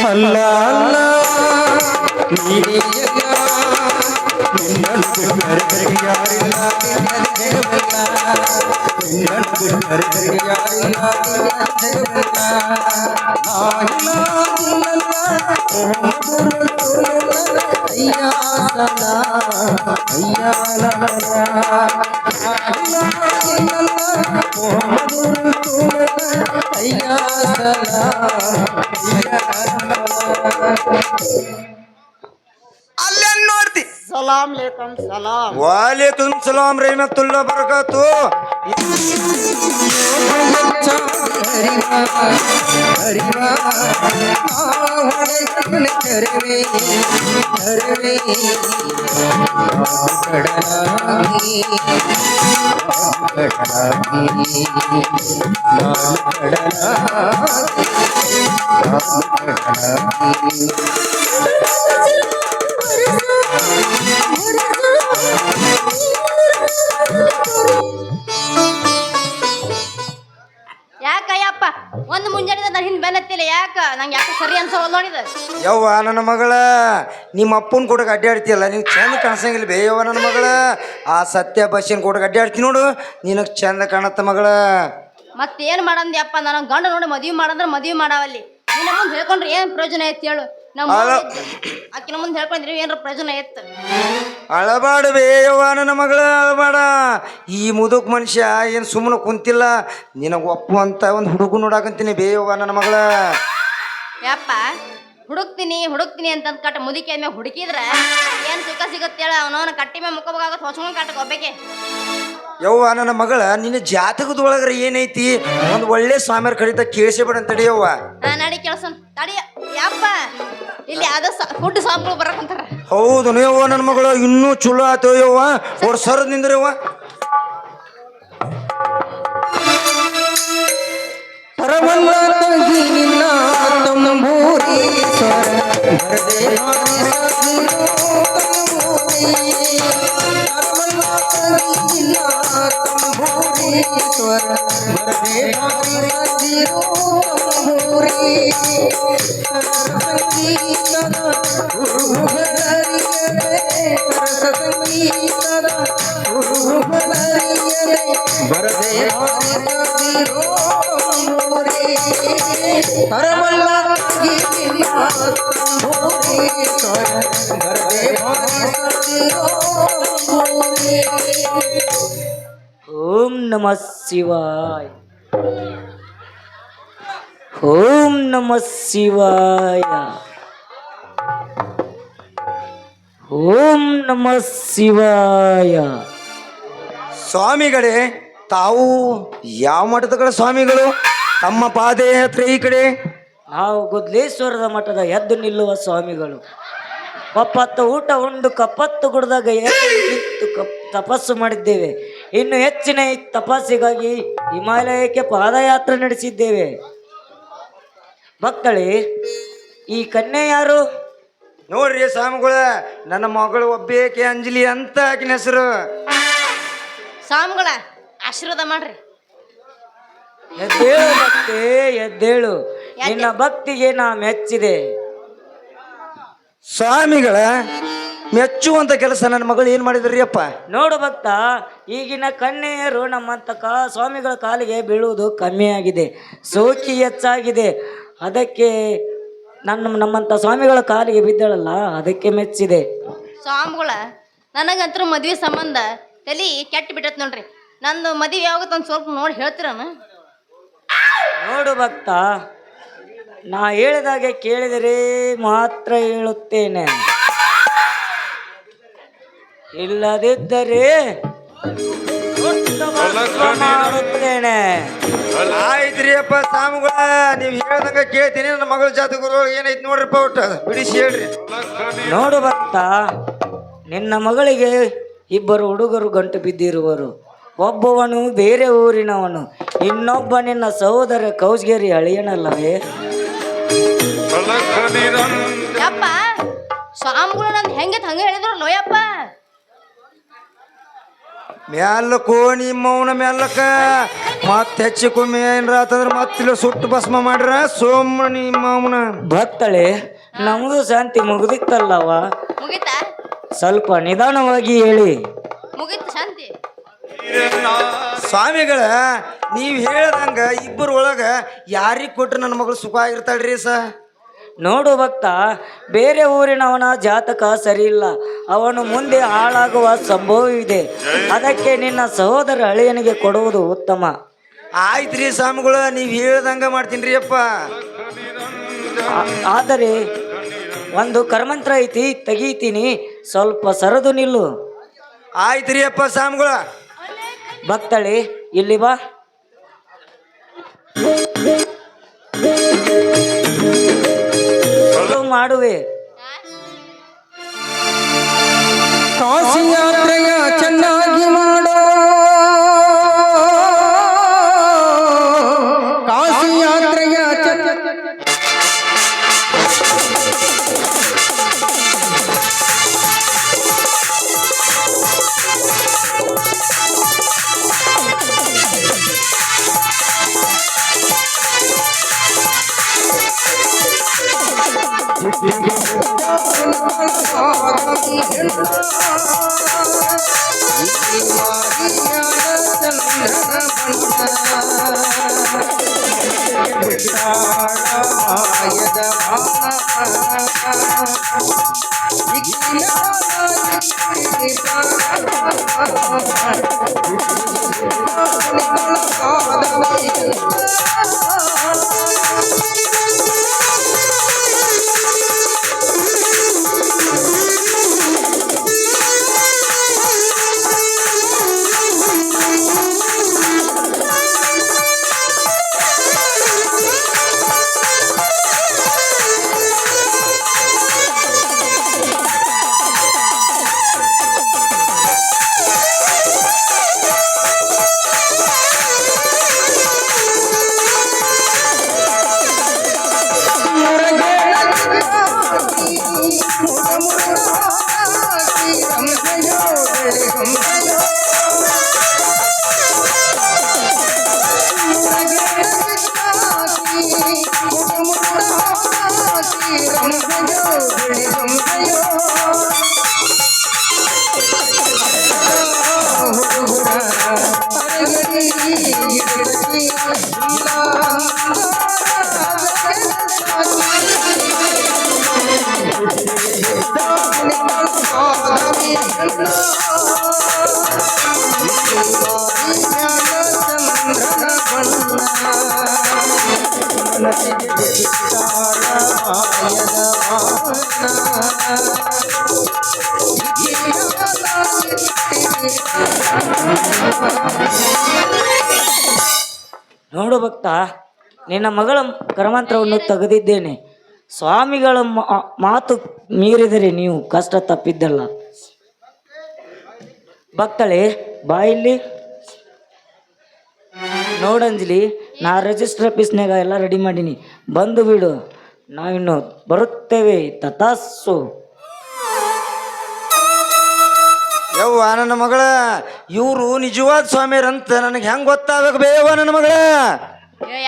ಅಲ್ಲ ಅಲ್ಲ ನೀನಿಯಲ್ಲ ನಿನ್ನನ್ನು ಬಿಟ್ಟರೆ ಯಾರಿಲ್ಲ ನಿನ್ನ ಜಗವಲ್ಲ ನಿನ್ನನ್ನು ಬಿಟ್ಟರೆ ಯಾರಿಲ್ಲ ನಿನ್ನ ಜಗವಲ್ಲ ಅಯ್ಯ ಅಲ್ಲೇನ್ ನೋಡ್ತಿ ಸಲಾಂ ಲೇಕಂ ಸಲಾಂ ವಾಲೇಕುಂ ಸಲಾಂ ರಹಮತುಲ್ಲಾಹ ಬರಕಾತು ಯಾಕಯ್ಯಪ್ಪ ಒಂದು ಮುಂಜಾನೆ ನಾನು ಹಿಂದೆ ಬೆನ್ನತ್ತಿಲ್ಲ ಯಾಕ ನಂಗೆ ಯಾಕೆ ಸರಿ ಅನ್ಸೋಲ್ಲ ನೋಡಿದ ಯವ್ವ ನನ್ನ ಮಗಳ ನಿಮ್ಮ ಅಪ್ಪನ ಕೂಡ ಅಡ್ಡಾಡ್ತಿಯಲ್ಲ ನೀವು ಚಂದ ಕಾಣಿಸಂಗಿಲ್ಲ ಬೇ ಯವ್ವ ನನ್ನ ಮಗಳ ಆ ಸತ್ಯ ಬಸ್ಸಿನ ಕೂಡ ಅಡ್ಡಾಡ್ತಿ ನೋಡು ನಿನಗೆ ಚಂದ ಕಾಣತ್ತ ಮಗಳ ಮತ್ತೇನು ಮಾಡಂದ್ಯಪ್ಪ ನನಗೆ ಗಂಡ ನೋಡಿ ಮದುವೆ ಮಾಡಂದ್ರೆ ಮದುವೆ ಮಾಡಾವಲ್ಲಿ ನಿನ್ನ ಮುಂದೆ ಹೇಳ್ಕೊಂಡ್ರೆ ಏನು ಪ್ರಯೋಜನ ಐತಿ ಹೇಳು ನಮ್ಮ ಆಕಿನ ಮುಂದೆ ಹೇಳ್ಕೊಂಡ್ರಿ ಏನಾರ ಪ್ರಯೋಜನ ಐತ್ ಅಳಬಾಡ ಬೇಯವ್ವ ನನ್ನ ಮಗಳ ಅಳಬಾಡ ಈ ಮುದುಕ್ ಮನುಷ್ಯ ಏನು ಸುಮ್ಮನೆ ಕುಂತಿಲ್ಲ ನಿನಗೆ ಒಪ್ಪುವಂತ ಒಂದು ಹುಡುಗ ನೋಡಾಕಂತೀನಿ ಬೇಯವ್ವ ನನ್ನ ಮಗಳ ಯಪ್ಪ ಹುಡುಕ್ತೀನಿ ಅಂತ ಕಟ್ಟ ಮುದುಕಿ ಆದ್ಮೇಲೆ ಹುಡುಕಿದ್ರೆ ಏನು ಸುಖ ಸಿಗುತ್ತೆ ಹೇಳ ಅವನವನ ಕಟ್ಟಿ ಮೇಲೆ ಮುಖಬೇಕಾಗತ್ತೆ ಹೊಚ್ಕೊಂಡು ಕಟ್ಟಕ್ಕೆ ಒಬ್ಬಕ್ಕೆ ಯವ್ವ ನನ್ನ ಮಗಳ ನಿನ್ನ ಜಾತಕದೊಳಗ್ರ ಏನೈತಿ ಒಂದು ಒಳ್ಳೆ ಸ್ವಾಮಿಯರ್ ಕಡಿತ ಕೇಳಿಸಬೇಡ ಅಂತ ತಡಿಯವ್ವ ನಡಿ ಕೆಲಸ ತಡಿ ಯಪ್ಪ ಇಲ್ಲಿ ಅದ ಫುಡ್ ಸ್ವಾಮಿಗಳು ಬರಕಂತಾರ ಹೌದು ಯವ್ವ ನನ್ನ ಮಗಳು ಇನ್ನೂ ಚಲೋ ಆತೋ ಯವ್ವ ಅವ್ರ ಸರದ್ ನಿಂದ್ರವ್ವ ಓಂ ನಮಃ ಶಿವಾಯ ಓಂ ನಮಃ ಶಿವಾಯ ಓಂ ನಮಃ ಶಿವಾಯ ಸ್ವಾಮಿಗಳೇ ತಾವು ಯಾವ ಮಠದ ಸ್ವಾಮಿಗಳು ತಮ್ಮ ಪಾದಯಾತ್ರೆ ಈ ಕಡೆ ನಾವು ಗುದ್ಲೇಶ್ವರದ ಮಠದ ಎದ್ದು ನಿಲ್ಲುವ ಸ್ವಾಮಿಗಳು ಒಪ್ಪತ್ತು ಊಟ ಉಂಡು ಕಪ್ಪತ್ತು ಗುಡ್ದಾಗ ಎದ್ದು ನಿಂತು ತಪಸ್ಸು ಮಾಡಿದ್ದೇವೆ ಇನ್ನು ಹೆಚ್ಚಿನ ಈ ತಪಸ್ಸಿಗಾಗಿ ಹಿಮಾಲಯಕ್ಕೆ ಪಾದಯಾತ್ರೆ ನಡೆಸಿದ್ದೇವೆ ಮಕ್ಕಳೇ ಈ ಕನ್ಯೆ ಯಾರು ನೋಡ್ರಿ ಸ್ವಾಮಿಗಳ ನನ್ನ ಮಗಳು ಒಬ್ಬೇಕೆ ಅಂಜಲಿ ಅಂತ ಆಕಿನ ಹೆಸರು ಸ್ವಾಮಿಗಳ ಆಶೀರ್ವಾದ ಮಾಡ್ರಿ ಎದ್ದೇಳು ಭಕ್ತಿ ಎದ್ದೇಳು ನಿನ್ನ ಭಕ್ತಿಗೆ ನಾ ಮೆಚ್ಚಿದೆ ಸ್ವಾಮಿಗಳ ಮೆಚ್ಚುವಂತ ಕೆಲಸ ನನ್ನ ಮಗಳು ಏನ್ ಮಾಡಿದ್ರಿ ಅಪ್ಪ ನೋಡು ಭಕ್ತ ಈಗಿನ ಕನ್ಯೆಯರು ನಮ್ಮಂತ ಸ್ವಾಮಿಗಳ ಕಾಲಿಗೆ ಬೀಳುವುದು ಕಮ್ಮಿಯಾಗಿದೆ ಸೋಕಿ ಹೆಚ್ಚಾಗಿದೆ ಅದಕ್ಕೆ ನಮ್ಮಂತ ಸ್ವಾಮಿಗಳ ಕಾಲಿಗೆ ಬಿದ್ದಳಲ್ಲ ಅದಕ್ಕೆ ಮೆಚ್ಚಿದೆ ಸ್ವಾಮಿಗಳ ನನಗಂತೂ ಮದ್ವೆ ಸಂಬಂಧ ತಲೆ ಕೆಟ್ಟ ಬಿಟ್ಟತ್ ನೋಡ್ರಿ ನಂದು ಮದುವೆ ಯಾವಾಗ ಒಂದು ಸ್ವಲ್ಪ ನೋಡಿ ಹೇಳ್ತೀರನ ನೋಡು ಭಕ್ತ ನಾ ಹೇಳಿದಾಗೆ ಕೇಳಿದರೆ ಮಾತ್ರ ಹೇಳುತ್ತೇನೆ ಇಲ್ಲದಿದ್ದರೆ ಮಾಡುತ್ತೇನೆ ಆಯ್ತ್ರಿ ಅಪ್ಪ ಸ್ವಾಮಿಗಳ ನೀವ್ ಹೇಳ್ದಂಗ ಕೇಳ್ತೀನಿ ನನ್ನ ಮಗಳ ಜಾತಕರು ಏನೈತಿ ನೋಡ್ರಿಪ್ಪ ಒಟ್ಟು ಬಿಡಿಸಿ ಹೇಳ್ರಿ ನೋಡು ಭಕ್ತ ನಿನ್ನ ಮಗಳಿಗೆ ಇಬ್ಬರು ಹುಡುಗರು ಗಂಟು ಬಿದ್ದಿರುವರು ಒಬ್ಬವನು ಬೇರೆ ಊರಿನವನು ಇನ್ನೊಬ್ಬ ನಿನ್ನ ಸಹೋದರ ಕೌಸ್ಗೇರಿ ಅಳಿಯನಲ್ಲವೇ ಯಪ್ಪ ಸ್ವಾಮಿಗಳು ನಂದು ಹೆಂಗೆ ಹಂಗೆ ಹೇಳಿದ್ರು ಲೋಯಪ್ಪ ಮ್ಯಾಲಕ್ಕೋ ನಿಮ್ಮವನ ಮ್ಯಾಲಕ್ಕ ಮತ್ತೆ ಹೆಚ್ಚು ಕಮ್ಮಿ ಏನ್ರ ಆತಂದ್ರ ಮತ್ತಿಲ್ಲ ಸುಟ್ಟು ಭಸ್ಮ ಮಾಡ್ರ ಸೋಮ ನಿಮ್ಮ ಮಾವನ ಭಕ್ತಳೆ ನಮ್ದು ಶಾಂತಿ ಮುಗ್ದಿತ್ತಲ್ಲವ ಮುಗೀತಾ ಸ್ವಲ್ಪ ನಿಧಾನವಾಗಿ ಹೇಳಿ. ಮುಗೀತು ಶಾಂತಿ. ಸ್ವಾಮಿಗಳ ನೀವ್ ಹೇಳ್ದಂಗ ಇಬ್ಬರ ಒಳಗ ಯಾರಿಗ್ ಕೊಟ್ರೆ ನನ್ನ ಮಗಳು ಸುಖ ಆಗಿರ್ತಾಳ್ರಿ ನೋಡು ಭಕ್ತ, ಬೇರೆ ಊರಿನವನ ಜಾತಕ ಸರಿ ಇಲ್ಲ, ಅವನು ಮುಂದೆ ಹಾಳಾಗುವ ಸಂಭವವಿದೆ. ಅದಕ್ಕೆ ನಿನ್ನ ಸಹೋದರ ಅಳಿಯನಿಗೆ ಕೊಡುವುದು ಉತ್ತಮ. ಆಯ್ತ್ರಿ ಸ್ವಾಮಿಗಳ ನೀವ್ ಹೇಳ್ದಂಗ ಮಾಡ್ತೀನಿ ರೀ ಅಪ್ಪ. ಆದರೆ ಒಂದು ಕರ್ಮಂತ್ರ ಐತಿ, ತೆಗೀತೀನಿ, ಸ್ವಲ್ಪ ಸರದು ನಿಲ್ಲು. ಆಯ್ತ್ರಿ ಅಪ್ಪ ಸ್ವಾಮಿಗಳ. ಭಕ್ತಳಿ ಇಲ್ಲಿ ಬಾ. ಮಾಡುವೆ ಕಾಶಿ ಯಾತ್ರೆಯ ಚೆನ್ನಾಗಿ ಮಾಡೋ, ಕಾಶಿ ಯಾತ್ರೆಯ ನೋಡು ಭಕ್ತ, ನಿನ್ನ ಮಗಳ ಕರ್ಮಂತ್ರವನ್ನು ತೆಗೆದಿದ್ದೇನೆ. ಸ್ವಾಮಿಗಳ ಮಾತು ಮೀರಿದರೆ ನೀವು ಕಷ್ಟ ತಪ್ಪಿದ್ದಲ್ಲ. ಭಕ್ತಳೆ ಬಾ ಇಲ್ಲಿ. ನೋಡಂಜಲಿ, ನಾ ರಿಜಿಸ್ಟರ್ ಆಫೀಸ್ನಾಗ ಎಲ್ಲ ರೆಡಿ ಮಾಡೀನಿ, ಬಂದು ಬಿಡು, ನಾವಿನ್ನು ಬರುತ್ತೇವೆ. ತಥಾಸ್ಸು. ಯವ್ವ ನನ್ನ ಮಗಳ, ಇವರು ನಿಜವಾದ ಸ್ವಾಮಿಯರಂತ ನನಗೆ ಹೆಂಗ್ ಗೊತ್ತಾಗಬೇಕು ಬೇವ ನನ್ನ ಮಗಳ.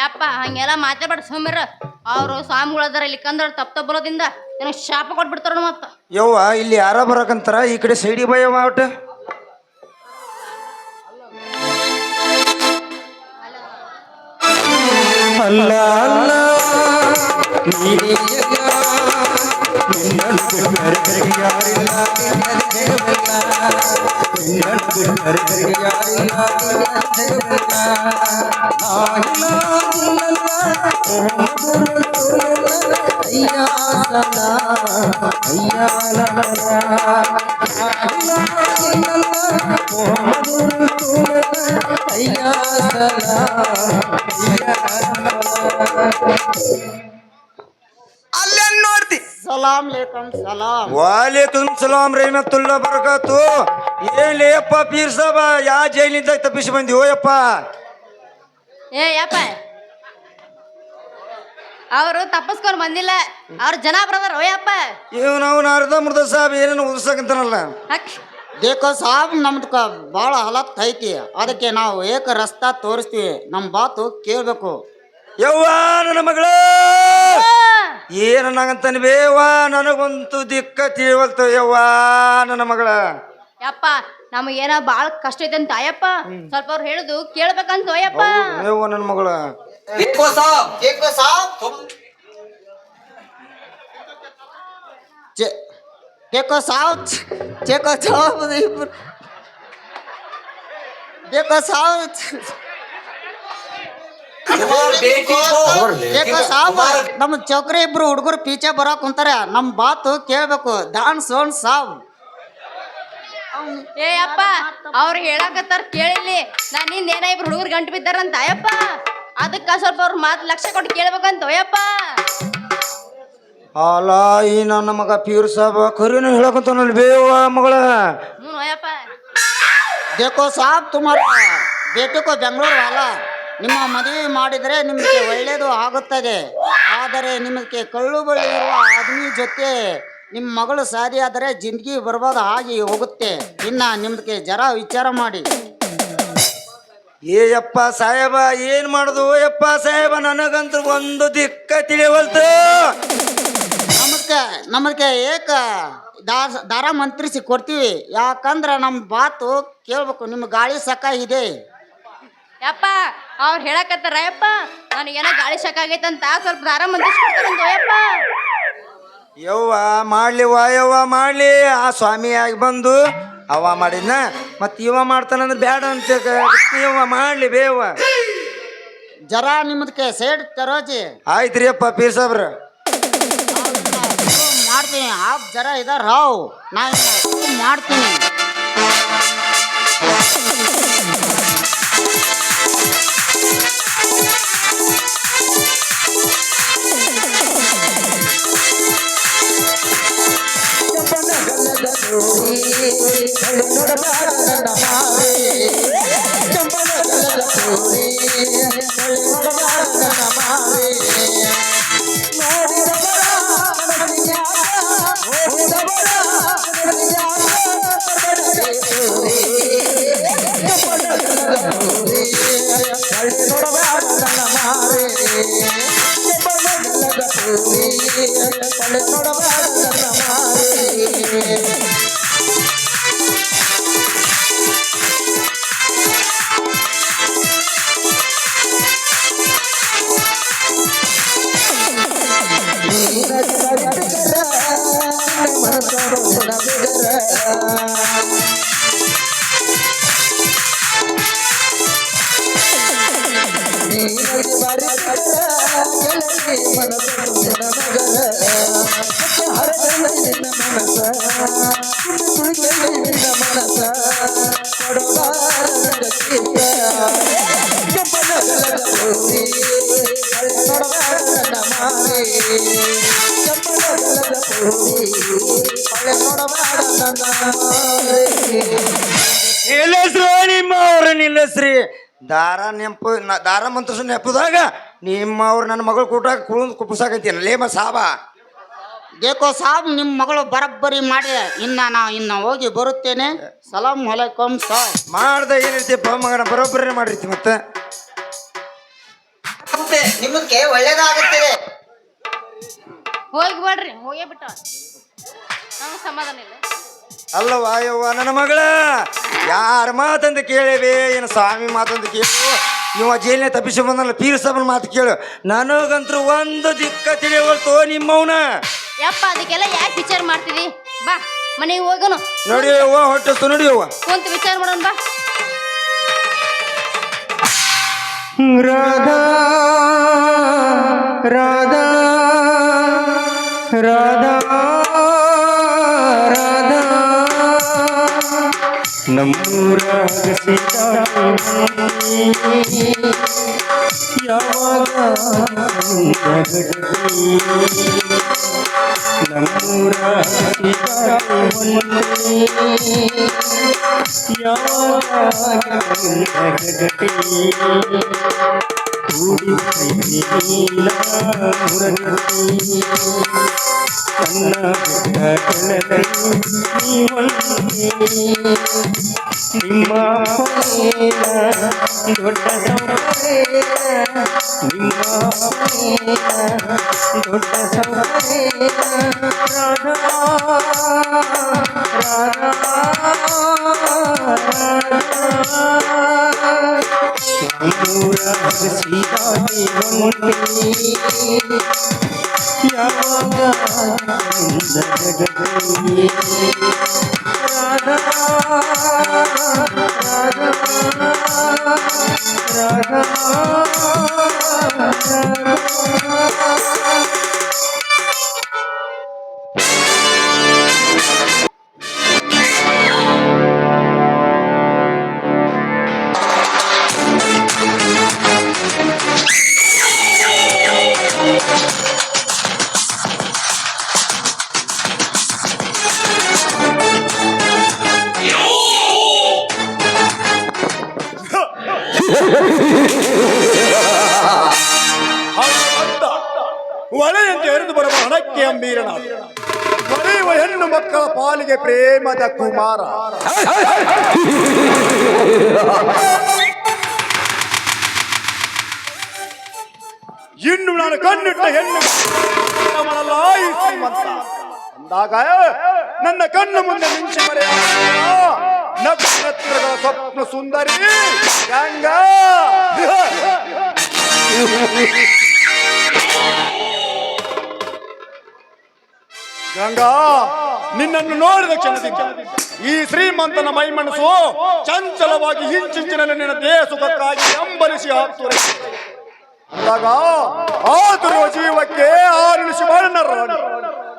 ಯಪ್ಪ ಹಂಗೆಲ್ಲ ಮಾತಾಡ್ಬೇಡ ಸೋಮ್ಯರ. ಅವರು ಸ್ವಾಮಿಗಳದಾರ ಇಲ್ಲಿ ಕಂದ್ರ ತಪ್ಪ ಬರೋದಿಂದ ನನಗೆ ಶಾಪ ಕೊಟ್ಬಿಡ್ತಾರ. ಮತ್ತ ಯವ್ವ ಇಲ್ಲಿ ಯಾರ ಬರಕಂತಾರ, ಈ ಕಡೆ ಸೈಡಿ ಬಯ್ಯವ ಒಟ್ಟು. ಅಲ್ಲ ಅಲ್ಲ ನೀರಿಲ್ಲ, ನಿನ್ನನ್ನು ಬಿಟ್ಟರೆ ಯಾರಿಲ್ಲ, ನಿನ್ನನ್ನು ಜಗವಿಲ್ಲ, ನಿನ್ನನ್ನು ಬಿಟ್ಟರೆ ಯಾರಿಲ್ಲ, ನಿನ್ನನ್ನು ಜಗವಿಲ್ಲ. ಅಯ್ಯ ಸಲ ಅಯ್ಯ ಅಲ್ಲೇ ನೋಡ್ತಿ. ಸಲಾಮ್ ಲೇಕಂ ಸಲಾಮ್. ವಾಲೇಕುಮ್ ಸಲಾಂ ರಹಮತುಲ್ಲಾ ಬರಕಾತು. ಏನ್ ಲೇಯಪ್ಪ ಪೀರ್ ಸಾಬ, ಯಾ ಜೈಲಿಂದ ತಪ್ಪಿಸಿ ಬಂದಿ ಓಯಪ್ಪ? ಯಪ್ಪ ಅವರು ತಪ್ಪಸ್ಕೊಂಡ್ ಬಂದಿಲ್ಲ, ಅವ್ರ ಜನ ಬ್ರದರ್ ಓಯಪ್ಪ. ಇವ್ ನಾವು ನಾರದ ಮೃದ ಸಾಬ್ ಏನೇನು ಉದ್ಸಕಂತಾನಲ್ಲ. ದೇಖೋ ಸಾಬ್ ನಮ್ದು ಭಾಳ ಹಲತ್ ಐತಿ, ಅದಕ್ಕೆ ನಾವು ಏಕ ರಸ್ತಾ ತೋರಿಸ್ತೀವಿ, ನಮ್ಮ ಬಾತು ಕೇಳಬೇಕು. ಯವ್ವ ನನ್ನ ಮಗಳ ಏನನ್ನಾಗಂತಾನೆ ಬೇವ, ನನಗಂತೂ ದಿಕ್ಕ ತಿಳಿವಲ್ತು ಯವ್ವ ನನ್ನ ಮಗಳ. ಯಪ್ಪ ನಮಗೇನ ಬಾಳ ಕಷ್ಟ ಐತೆ ಅಂತ ಅಯ್ಯಪ್ಪ, ಸ್ವಲ್ಪ ಅವ್ರು ಹೇಳುದು ಕೇಳ್ಬೇಕಂತ ಅಯ್ಯಪ್ಪ. ಯವ್ವ ನನ್ನ ಮಗಳ ದೇಖೋ ಸಾಬ್ ದೇಖೋ ಸಾಬ್ देखो साहब देखो साहब देखो साहब ನಮ್ಮ ಚೌಕ್ರಿ ಇಬ್ರು ಹುಡುಗರು ಪೀಚೆ ಬರಾಕ್ ಕುಂತಾರೆ, ನಮ್ಮ ಬಾತು ಕೇಳ್ಬೇಕು. ದಾನ್ ಸೋನ್ ಸಾಬ್ ಏ ಅಪ್ಪ ಅವ್ರು ಹೇಳಕತ್ತಾರ ಕೇಳಿಲ್ಲಿ, ನಾನು ನಿಂದ ಏನ ಇಬ್ರು ಹುಡುಗರು ಗಂಟು ಬಿದ್ದಾರಂತ ಅಯ್ಯಪ್ಪ, ಅದಕ್ಕ ಸ್ವಲ್ಪ ಅವ್ರ ಮಾತು ಲಕ್ಷ ಕೊಟ್ಟು ಕೇಳ್ಬೇಕಂತ ಅಯ್ಯಪ್ಪ. ಅಲ್ಲ ಈ ನನ್ನ ಮಗ ಪೀರ್ ಸಾಬ ಕರಿನು ಹೇಳಕಂತಾನಲ್ಲಿ ಬೇವ ಮಗಳ. ಅಯ್ಯಪ್ಪ देखो साहब तुम्हारा बेटे को ಬೆಂಗಳೂರು ವಾಲ, ನಿಮ್ಮ ಮದುವೆ ಮಾಡಿದರೆ ನಿಮಗೆ ಒಳ್ಳೆಯದು ಆಗುತ್ತದೆ, ಆದರೆ ನಿಮಗೆ ಕಳ್ಳು ಬಳ್ಳಿ ಇರುವ ಆದ್ಮಿ ಜೊತೆ ನಿಮ್ಮ ಮಗಳು ಸಾದಿ ಆದರೆ ಜಿಂದಗಿ ಬರ್ಬಾದ್ ಆಗಿ ಹೋಗುತ್ತೆ. ಇನ್ನ ನಿಮ್ಗೆ ಜರ ವಿಚಾರ ಮಾಡಿ. ಏ ಯಪ್ಪ ಸಾಹೇಬ ಏನ್ ಮಾಡುದು ಯಪ್ಪ ಸಾಹೇಬ, ನನಗಂತೂ ಒಂದು ದಿಕ್ಕ ತಿಳಿವಲ್ತು. ನಮಗೆ ಏಕ ದಾರ ಮಂತ್ರಿಸಿ ಕೊಡ್ತೀವಿ, ಯಾಕಂದ್ರೆ ನಮ್ಮ ಬಾತು ಕೇಳ್ಬೇಕು. ನಿಮ್ಮ ಗಾಳಿ ಸಕ ಇದೆ. ಯಪ್ಪ ಅವ್ರು ಹೇಳಕತ್ತಾರ ಯಪ್ಪ, ನನಗೇನ ಗಾಳಿ ಶಕ ಆಗೈತಂತ ಸ್ವಲ್ಪ ದಾರ ಮಂದಿಸ್ಕೊಡ್ತಾರಂತ ಅಯ್ಯಪ್ಪ. ಯವ್ವ ಮಾಡ್ಲಿ ಯವ್ವ ಮಾಡ್ಲಿ, ಆ ಸ್ವಾಮಿಯಾಗಿ ಬಂದು ಅವ ಮಾಡಿದ್ನ ಮತ್ ಇವ ಮಾಡ್ತಾನಂದ್ರೆ ಬ್ಯಾಡ ಅಂತ ಯವ್ವ ಮಾಡ್ಲಿ ಬೇವ. ಜರ ನಿಮ್ದಕ್ಕೆ ಸೈಡ್ ತರೋಜಿ ಆಯ್ತ್ರಿ ಅಪ್ಪ ಪೀರ್ ಸಾಬ್ರ ಮಾಡ್ತೀನಿ. ಆಪ್ ಜರ ಇದಾರ ರಾವ್ ನಾನು ಮಾಡ್ತೀನಿ. ನಿಲ್ಲಸ್ರಿ ನಿಮ್ಮ ಅವ್ರ ನಿಲ್ಲಸ್ರಿ. ದಾರ ನೆಂಪು ದಾರ ಮಂತ್ರ ನೆಪದಾಗ ನಿಮ್ಮ ಅವ್ರು ನನ್ನ ಮಗಳು ಕೂಟಾಗ ಕುಳಿದು ಕುಪ್ಪಸಾಕಂತೀನ ಲೇಮ ಸಾಬ. ದೇಖೋ ಸಾಬ್ ನಿಮ್ಮ ಮಗಳು ಬರಬ್ಬರಿ ಮಾಡಿ, ಇನ್ನ ಹೋಗಿ ಬರುತ್ತೇನೆ. ಸಲಾಂ ಅಲೈಕುಂ ಸಾಬ್. ಮಾಡ್ದ ಏನಿರ್ತೀಪ್ಪ ಮಗನ ಬರೋಬ್ಬರೇ ಮಾಡಿರ್ತಿ ಮತ್ತೆ ನಿಮಗೆ ಒಳ್ಳೇದಾಗುತ್ತದೆ. ಹೋಗಿ ಬಿಡ್ರಿ, ಹೋಗೇ ಬಿಟ್ಟ ನಮ್ಗೆ ಸಮಾಧಾನ ಇಲ್ಲ. ಅಲ್ಲವಾ ಯವ್ವ ನನ್ನ ಮಗಳ, ಯಾರ ಮಾತಂತ ಕೇಳೇವೆ ಏನು ಸ್ವಾಮಿ ಮಾತಂತ ಕೇಳು, ಇವ ಜೈಲಿನ ತಪ್ಪಿಸಿ ಬಂದಲ್ಲ ಪೀರ್ ಸಾಬನ ಮಾತು ಕೇಳು. ನನಗಂತೂ ಒಂದು ದಿಕ್ಕ ತಿಳಿಯವಲ್ತು ನಿಮ್ಮವನ. ಯಪ್ಪ ಅದಕ್ಕೆಲ್ಲ ಯಾಕೆ ವಿಚಾರ ಮಾಡ್ತೀವಿ, ಬಾ ಮನೆಗೆ ಹೋಗೋನು. ನೋಡಿ ಯವ್ವ ಹೊಟ್ಟೆಸ್ತು ನೋಡಿ ಯವ್ವ. ಕುಂತ ವಿಚಾರ ಮಾಡೋಣ ಬಾ. ರಾಧಾ ರಾಧಾ ರಾಧಾ ರಾಧಾ ನಮ್ಮೂರ ಯಾವಾಗ ನಮ್ಮೂರ ಯಾವಾಗ ನನ್ನ ಗೆಳತಿ ನೀವೊಂದೇ ನಿಮ್ಮ ಅಪ್ಪನೇನ ದೊಡ್ಡ ಸೌಕರ್ಯ ನಿಮ್ಮ ಅಪ್ಪನೇನ ದೊಡ್ಡ ಸೌಕರ್ಯ ರಾಧಾ ಯಾವಾಗ ಜಗದಲ್ಲಿ ರಾಧಾ ರಾಧಾ ಒಳೆಯಂತೆ ಎರಿದು ಬರುವ ಹಣಕ್ಕೆ ಅಂಬೀರನ ಬರೆಯುವ ಹೆಣ್ಣು ಮಕ್ಕಳ ಪಾಲಿಗೆ ಪ್ರೇಮದ ಕುಮಾರ. ಇನ್ನು ನಾನು ಕಣ್ಣಿಟ್ಟ ಹೆಣ್ಣು ಅವನಲ್ಲ ಈ ಶ್ರೀಮಂತ ಅಂದಾಗ ನನ್ನ ಕಣ್ಣು ಮುಂದೆ ನಿಂಚಿ ಮರೆಯ ನಕ್ಷತ್ರಗಳ ಸ್ವಪ್ನ ಸುಂದರಿ ಗಂಗಾ. ಗಂಗಾ, ನಿನ್ನನ್ನು ನೋಡಿದ ಕ್ಷಣದಿಂದ ಈ ಶ್ರೀಮಂತನ ಮೈಮನಸ್ಸು ಚಂಚಲವಾಗಿ ಹಿಂಚಿಂಚಿನಲ್ಲಿ ನಿನ್ನ ದೇಹ ಸುಖಕ್ಕಾಗಿ ಅಂಬಲಿಸಿ ಹಾಕ್ತುರ ಅಂದಾಗ ಆತುರುವ ಜೀವಕ್ಕೆ ಆರುಳಿಸಿ ಬಣ್ಣರ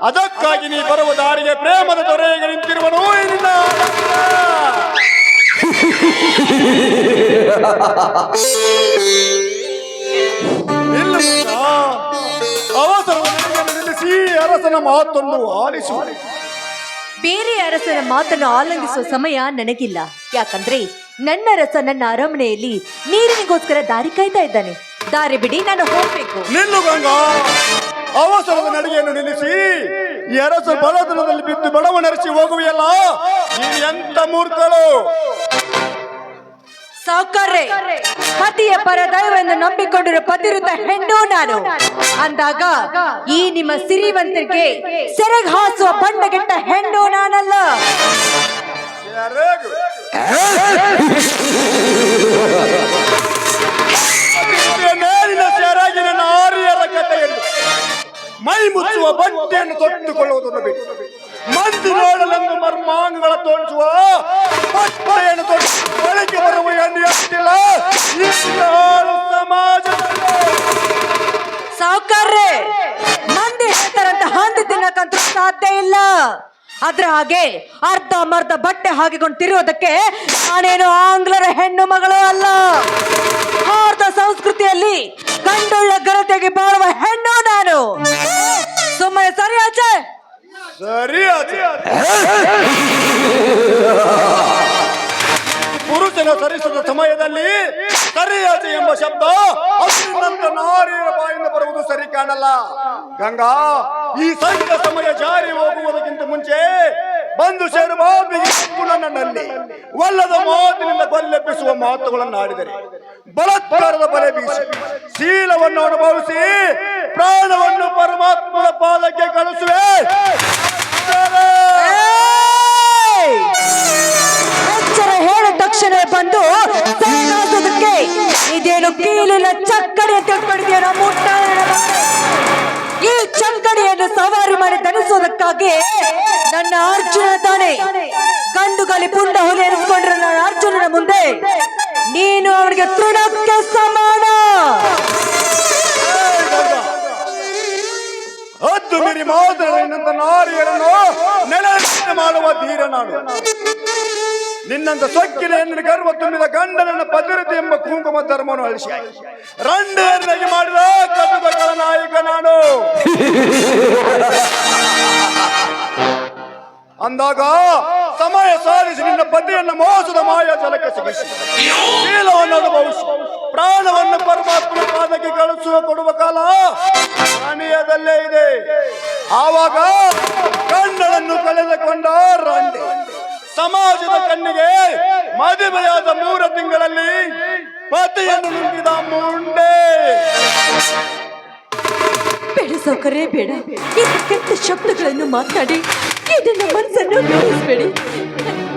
ಅದಕ್ಕಾಗಿ ನೀ ಬರುವ ದಾರಿಗೆ ಪ್ರೇಮದ ದೊರೆಗೆ ನಿಂತಿರುವನು ನಿನ್ನ ಅವಸರವನ್ನು ನಿಲ್ಲಿಸಿ ಅರಸನ ಮಾತನ್ನು ಆಲಿಸು. ಬೇರೆ ಅರಸನ ಮಾತನ್ನು ಆಲಂಗಿಸುವ ಸಮಯ ನನಗಿಲ್ಲ. ಯಾಕಂದ್ರೆ ನನ್ನ ಅರಸ ನನ್ನ ಅರಮನೆಯಲ್ಲಿ ನೀರಿನಿಗೋಸ್ಕರ ದಾರಿ ಕಾಯ್ತಾ ಇದ್ದಾನೆ. ದಾರಿ ಬಿಡಿ, ನಾನು ಹೋಗ್ಬೇಕು. ನಿಲ್ಲು ಗಂಗಾ, ಅವಸರದ ನಡಿಗೆಯನ್ನು ನಿಲ್ಲಿಸಿ ಈ ಅರಸ ಬಲದನದಲ್ಲಿ ಬಿದ್ದು ಬಡವನರಿಸಿ ಹೋಗುವೆಯಲ್ಲ, ನೀನು ಎಂತ ಮೂರ್ಖಳು. ಸಾವುಕಾರ್ರೆ, ಪತಿಯ ಪರ ದೈವವನ್ನು ನಂಬಿಕೊಂಡಿರೋ ಪತಿರುತ ಹೆಣ್ಣು ನಾನು ಅಂದಾಗ ಈ ನಿಮ್ಮ ಸಿರಿವಂತರಿಗೆ ಸೆರೆಗೆ ಹಾಸುವ ಬಣ್ಣಗೆಟ್ಟ ಹೆಣ್ಣು ನಾನಲ್ಲ. ಮೇಲಿನ ಸೆರಗಿನ ನಾರಿಯರ ಕಥೆಯನ್ನು ಮೈ ಮುಚ್ಚುವ ಬಟ್ಟೆಯನ್ನು ತೊಟ್ಟುಕೊಳ್ಳುವುದನ್ನು ಬಿಟ್ಟು ಮಂದಿ ನೋಡಲೆಂದು ಮರ್ಮಾಂಗಗಳ ತೋರಿಸುವ ಬಟ್ಟೆಯನ್ನು ತೊಟ್ಟು ಒಳಗೆ ಬರುವ ಹೆಣ್ಣು ಎಷ್ಟಿಲ್ಲ ಸಮಾಜದಲ್ಲಿ. ಸಾವುಕಾರ್ರೆ, ಮಂದಿ ಹೇಳ್ತಾರಂತ ಹಂದಿ ತಿನ್ನಕಂತೂ ಸಾಧ್ಯ ಇಲ್ಲ. ಅದ್ರ ಹಾಗೆ ಅರ್ಧ ಮರ್ಧ ಬಟ್ಟೆ ಹಾಕಿಕೊಂಡು ತಿರುವುದಕ್ಕೆ ನಾನೇನು ಆಂಗ್ಲರ ಹೆಣ್ಣು ಮಗಳು ಅಲ್ಲ. ಭಾರತ ಸಂಸ್ಕೃತಿಯಲ್ಲಿ ಗಂಡುಳ್ಳ ಘನತೆಗೆ ಬಾಳುವ ಹೆಣ್ಣು ನಾನು. ಸುಮ್ಮನೆ ಸರಿ ಆಚೆ. ಸರಿ ಪುರುಷನ ಸರಿಸದ ಸಮಯದಲ್ಲಿ ಸರಿಯಾಚೆ ಎಂಬ ಶಬ್ದ ಅತ್ಯಂತ ನಾರಿಯರ ಬಾಯಿಂದ ಬರುವುದು ಸರಿ ಕಾಣಲ್ಲ. ಗಂಗಾ, ಈ ಸಂಜೆ ಸಮಯ ಜಾರಿ ಹೋಗುವುದಕ್ಕಿಂತ ಮುಂಚೆ ಬಂದು ಸೇರುವ ನನ್ನಲ್ಲಿ ಒಲ್ಲದ ಮಾತಿನಿಂದ ಬಲ್ಲೆಬ್ಬಿಸುವ ಮಾತುಗಳನ್ನು ಆಡಿದರೆ ಬಲಾತ್ಕಾರದ ಬಲೆ ಬೀಸಿ ಶೀಲವನ್ನು ಅನುಭವಿಸಿ ಪ್ರಾಣವನ್ನು ಪರಮಾತ್ಮನ ಪಾದಕ್ಕೆ ಕಳಿಸುವೆ. ಎಚ್ಚರ ಹೇಳಿದ ತಕ್ಷಣ ಬಂದು ಸರಿನಾಸೋದಕ್ಕೆ ಇದೇನು ಕೀಲಿನ ಚಕ್ಕಡಿ ಅಂತ ತಿಳ್ಕೊಂಡಿದ್ಯೋ ಮುಟ್ಟ. ಈ ಚಕ್ಕಡಿಯನ್ನು ಸವಾರಿ ಮಾಡಿ ಧರಿಸುವುದಕ್ಕಾಗಿ ನನ್ನ ಅರ್ಜುನ ತಾನೆ. ಗಂಡುಗಲಿ ಪುಂಡ ಹುಲಿ ಎನಿಸ್ಕೊಂಡ್ರೆ ನನ್ನ ಅರ್ಜುನನ ಮುಂದೆ ನೀನು ಅವನಿಗೆ ತೃಣಕ್ಕೆ ಸಮಾನ. ಹದ್ದು ಮೀರಿ ಮಾತನಾಡಿದಂತ ನಾರಿಯರನ್ನು ನೆಲೆ ಮಾಡುವ ಧೀರ ನಾನು. ನಿನ್ನಂತ ಸೊಕ್ಕಿನ ಹೆಣ್ಣಿನ ಗರ್ವ ತುಂಬಿದ ಗಂಡನನ್ನ ಭದ್ರತೆ ಎಂಬ ಕುಂಕುಮ ಧರ್ಮವನ್ನು ಅಳಿಸಿ ರಂಡೇರ್ನಾಗಿ ಮಾಡಿದ ಕಟುಕಗಳ ನಾಯಕ ನಾನು. ಅಂದಾಗ ಸಮಯ ಸಾಧಿಸಿ ನಿನ್ನ ಪತಿಯನ್ನ ಮೋಸದ ಮಾಯ ಜಲಕ್ಕೆ ಸಿಗಿಸಿ ಶೀಲವನ್ನು ಅನುಭವಿಸಿ ಪ್ರಾಣವನ್ನು ಪರಮಾತ್ಮನ ಪಾದಕ್ಕೆ ಕಳಿಸುವ ಕೊಡುವ ಕಾಲ ರಾಣಿಯದಲ್ಲೇ ಇದೆ. ಆವಾಗ ಗಂಡನನ್ನು ಕಳೆದುಕೊಂಡ ರಂಡೆ ಸಮಾಜದ ಕಣ್ಣಿಗೆ ಮದುವೆಯಾದ 3 ತಿಂಗಳಲ್ಲಿ ಪತಿಯನ್ನು ನುಂಗಿದ ಮುಂಡೆ. ಬೇಡ ಸೌಕರ್ಯ ಬೇಡ. ಈ ಕೆಟ್ಟ ಶಬ್ದಗಳನ್ನು ಮಾತನಾಡಿ ಇದನ್ನ ಮನಸ್ಸನ್ನು ನೋಯಿಸ್ಬೇಡಿ.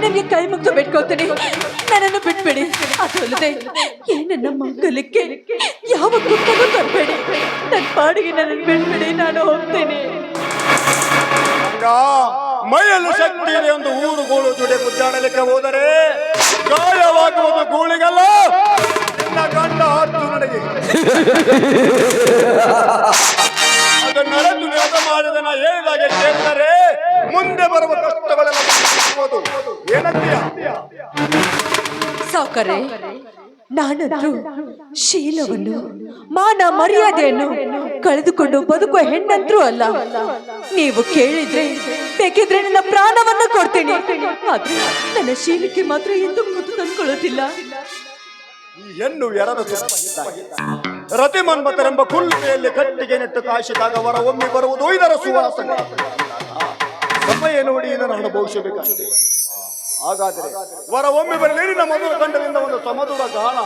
ನಿಮಗೆ ಕೈ ಮುಗ್ದು ಬಿಟ್ಕೊಳ್ತೀನಿ, ನನ್ನನ್ನು ಬಿಟ್ಬೇಡಿ. ಅದು ಅಲ್ಲದೆ ಈ ನನ್ನ ಮಂಗಲಕ್ಕೆ ಯಾವ ಕುತ್ತನೂ ತರಬೇಡಿ. ನನ್ನ ಪಾಡಿಗೆ ನನ್ನನ್ನು ಬಿಟ್ಬೇಡಿ, ನಾನು ಹೋಗ್ತೇನೆ. ಮೈಯಲ್ಲಿ ಶಕ್ತಿ ಇದೆ ಎಂದು ಊರುಗೋಳು ಜೊತೆ ಮುದ್ದಾಡಲಿಕ್ಕೆ ಹೋದರೆ ಗಾಯವಾಗುವುದು ಗೂಳಿಗಲ್ಲ, ನಿನ್ನ ಗಂಡ ಹತ್ತು ನಡೆಗೆ ಅದನ್ನೆರಡು ನ್ಯಾಸ ಮಾಡಿದ ನಾ ಹೇಳಿದಾಗೆ ಕೇಳಿದರೆ ಮುಂದೆ ಬರುವ ಕಷ್ಟಗಳೆಲ್ಲ ಏನಂತೀಯ? ಸೌಕರ್ಯ, ನಾನಂತೂ ಶೀಲವನ್ನು ಮಾನ ಮರ್ಯಾದೆಯನ್ನು ಕಳೆದುಕೊಂಡು ಬದುಕುವ ಹೆಣ್ಣಂತ್ರೂ ಅಲ್ಲ. ನೀವು ಕೇಳಿದ್ರೆ ಬೇಕಿದ್ರೆ ನನ್ನ ಪ್ರಾಣವನ್ನು ಕೊಡ್ತೀನಿ, ಆದ್ರೆ ನನ್ನ ಶೀಲಕ್ಕೆ ಮಾತ್ರ ಎಂದು ಕೂತು ತಂದ್ಕೊಳ್ಳೋದಿಲ್ಲ. ಈ ಹೆಣ್ಣು ಎರಡು ರತಿ ಮನ್ಮಥರೆಂಬ ಕುಲ್ಮೆಯಲ್ಲಿ ಕಟ್ಟಿಗೆ ನೆಟ್ಟು ಕಾಯಿಸಿದಾಗ ವರ ಒಮ್ಮೆ ಬರುವುದು ಇದರ ಸುವಾಸನೆ. ಸಮಯ ನೋಡಿ ಇದನ್ನು ಅನುಭವಿಸಬೇಕಷ್ಟೇ. ಹಾಗಾದರೆ ವರ ಒಮ್ಮೆ ಬರಲಿ ನಿನ್ನ ಮಧುರ ಕಂಡದಿಂದ ಒಂದು ಸಮಧುರ ಗಾನ.